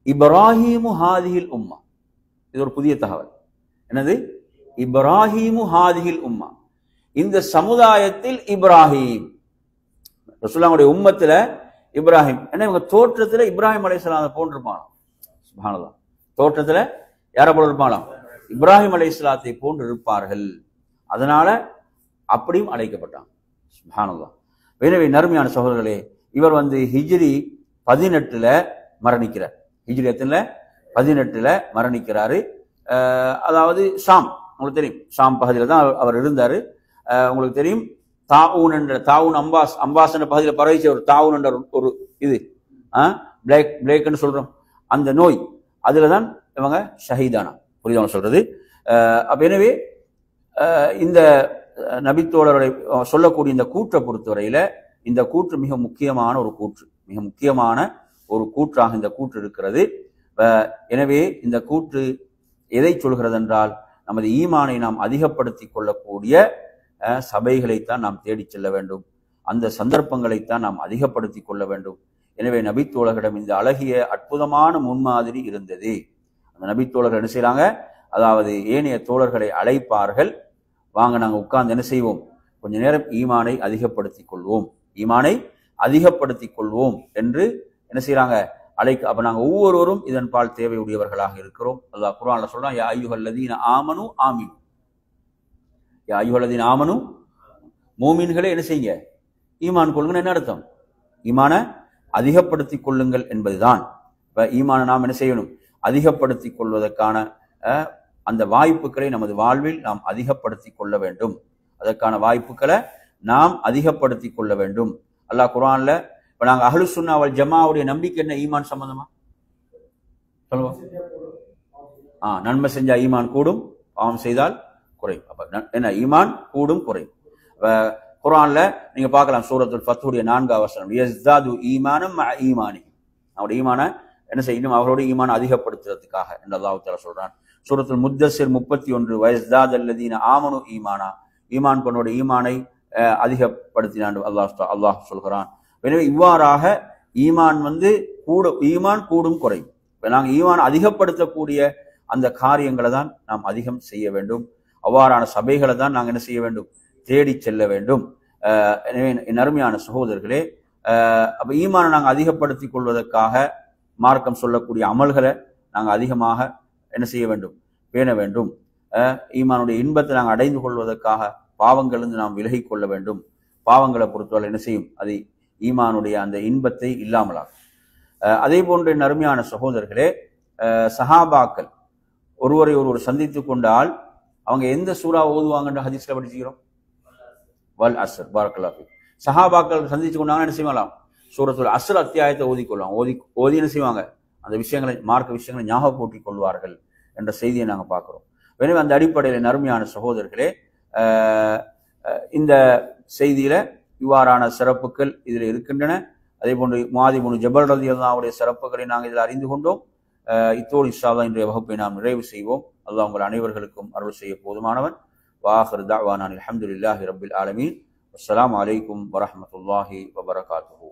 இப்ராஹிமு ஹாதிஹில் உம்மா. இது ஒரு புதிய தகவல். என்னது? இப்ராஹிமு ஹாதிஹில் உம்மா, இந்த சமுதாயத்தில் இப்ராஹிம். ரசூலுல்லாஹ்வுடைய உம்மத்துல இப்ராஹிம். ஏன்னா இவங்க தோற்றத்துல இப்ராஹிம் அலைஹிஸ்ஸலாம் போன்றிருப்பாங்க. சுப்ஹானல்லாஹ், தோற்றத்துல யாரை போல இருப்பாங்களாம்? இப்ராஹிம் அலைஹிஸ்ஸலாத்தை போன்று இருப்பார்கள். அதனால அப்படியும் அழைக்கப்பட்டாங்க. சுப்ஹானல்லாஹ். எனவே நறுமையான சகோதரர்களே, இவர் ஹிஜ்ரி 18 மரணிக்கிறார். ஹிஜ்ரி 18 மரணிக்கிறாரு. அதாவது ஷாம், உங்களுக்கு தெரியும், ஷாம் பகுதியில் தான் அவர் இருந்தார். உங்களுக்கு தெரியும், தாவூன் என்ற, தாவூன் அம்பாஸ் என்ற பகுதியில் பரவிச்ச ஒரு தாவூன் என்ற ஒரு இது பிளேக்னு சொல்றோம், அந்த நோய், அதுல தான் இவங்க ஷஹீதானா. புரியுதா சொல்றது? அப்ப எனவே இந்த நபித்தோழரை சொல்லக்கூடிய இந்த கூற்றை பொறுத்தவரையில, இந்த கூற்று மிக முக்கியமான ஒரு கூற்று, மிக முக்கியமான ஒரு கூற்றாக இந்த கூற்று இருக்கிறது. எனவே இந்த கூற்று எதை சொல்கிறது என்றால், நமது ஈமானை நாம் அதிகப்படுத்திக் கொள்ளக்கூடிய சபைகளைத்தான் நாம் தேடிச் செல்ல வேண்டும், அந்த சந்தர்ப்பங்களைத்தான் நாம் அதிகப்படுத்திக் கொள்ள வேண்டும். எனவே நபித்தோழர்களிடம் இந்த அழகிய அற்புதமான முன்மாதிரி இருந்தது. அந்த நபித்தோழர்கள் என்ன செய்யறாங்க, அதாவது ஏனைய தோழர்களை அழைப்பார்கள், வாங்க நாங்கள் உட்கார்ந்து என்ன செய்வோம், கொஞ்ச நேரம் ஈமானை அதிகப்படுத்திக் கொள்வோம், ஈமானை அதிகப்படுத்திக் கொள்வோம் என்று என்ன செய்யறாங்க, அழைக்க. அப்ப நாங்க ஒவ்வொருவரும் இதன் பால் தேவையுடையவர்களாக இருக்கிறோம். அல்லாஹ் குர்ஆன்ல சொல்றான், யா அய்யுஹல்லதீன ஆமனு ஆமீன், யா அய்யுஹல்லதீன ஆமனு, மூமின்களே என்ன செய்யுங்க, ஈமான் கொள்ளுங்க. என்ன அர்த்தம்? ஈமான அதிகப்படுத்திக் கொள்ளுங்கள் என்பதுதான். இப்ப ஈமானை நாம் என்ன செய்யணும்? அதிகப்படுத்திக் கொள்வதற்கான அந்த வாய்ப்புகளை நமது வாழ்வில் நாம் அதிகப்படுத்திக் கொள்ள வேண்டும். அதற்கான வாய்ப்புகளை நாம் அதிகப்படுத்திக் கொள்ள வேண்டும். அல்லாஹ் குர்ஆன்ல இப்ப நாங்க அஹ்லு சுன்னா வல் ஜமாவுடைய நம்பிக்கை என்ன? ஈமான் சம்பந்தமா சொல்லுவோம். நன்மை செஞ்சா ஈமான் கூடும், பாவம் செய்தால் குறையும். அப்ப என்ன? ஈமான் கூடும் குறையும். குர்ஆன்ல நீங்க பார்க்கலாம், சூரத்துல் ஃபத்ஹுடைய 4வது வசனம், யஸ்தாது ஈமானம் மஅ ஈமானி, அவருடைய ஈமான என்ன செய்யணும்? அவருடைய ஈமான் அதிகப்படுத்துறதுக்காக என்று அல்லாஹ் தஆலா சொல்றான். சூரத்துல் முத்தஸ்ஸிர் 31, வயஸ்தாத் அல்லதீன ஆமனு ஈமானா, ஈமான் கொண்டோட ஈமானை அதிகப்படுத்தினான் அல்லாஹ் சொல்கிறான். எனவே இவ்வாறாக ஈமான் ஈமான் கூடும் குறையும். இப்ப நாங்கள் ஈமான் அதிகப்படுத்தக்கூடிய அந்த காரியங்களை தான் நாம் அதிகம் செய்ய வேண்டும். அவ்வாறான சபைகளை தான் நாங்கள் என்ன செய்ய வேண்டும்? தேடி செல்ல வேண்டும். எனவே என் அருமையான சகோதரர்களே, அப்ப ஈமானை நாங்கள் அதிகப்படுத்திக் கொள்வதற்காக மார்க்கம் சொல்லக்கூடிய அமல்களை நாங்கள் அதிகமாக என்ன செய்ய வேண்டும்? பேண வேண்டும். ஈமானுடைய இன்பத்தை நாங்கள் அடைந்து கொள்வதற்காக பாவங்களிலிருந்து நாம் விலகி கொள்ள வேண்டும். பாவங்களை பொறுத்தவரை என்ன செய்யும்? அது ஈமானுடைய அந்த இன்பத்தை இல்லாமலாகும். அதே போன்ற என் அருமையான சகோதரர்களே, சஹாபாக்கள் ஒருவரை ஒருவர் சந்தித்து கொண்டால் அவங்க எந்த சூறா ஓதுவாங்கன்ற ஹதீஸ்ல படிச்சுக்கிறோம்? வல் அஸ்ர். பாரக்கல்லாஹு ஃபீக். சஹாபாக்கள் சந்திச்சு கொண்டாங்கன்னா என்ன செய்யலாம்? சூரத்துல் அஸ்ர் அத்தியாயத்தை ஓதிக்கொள்ளலாம். ஓதி என்ன செய்வாங்க? அந்த விஷயங்களை, மார்க்க விஷயங்களை ஞாபகப்படுத்திக் கொள்வார்கள் என்ற செய்தியை நாங்கள் பார்க்கிறோம். எனவே அந்த அடிப்படையில் அருமையான சகோதரர்களே, இந்த செய்தியில இவ்வாறான சிறப்புகள் இதில் இருக்கின்றன. அதே போன்று முஆதி இப்னு ஜபல் ரலியல்லாஹு அன்ஹுடைய சிறப்புகளை நாங்கள் இதில் அறிந்து கொண்டோம். இத்தோடு இன்ஷா அல்லாஹ் இன்றைய வகுப்பை நாம் நிறைவு செய்வோம். அல்லாஹ் உங்கள் அனைவர்களுக்கும் அருள் செய்ய போதுமானவன். வாஹிரு தஅவானா அல்ஹம்துலில்லாஹி ரப்பில் ஆலமீன். அஸ்ஸலாமு அலைக்கும் வரஹ்மத்துல்லாஹி வபரகாத்துஹு.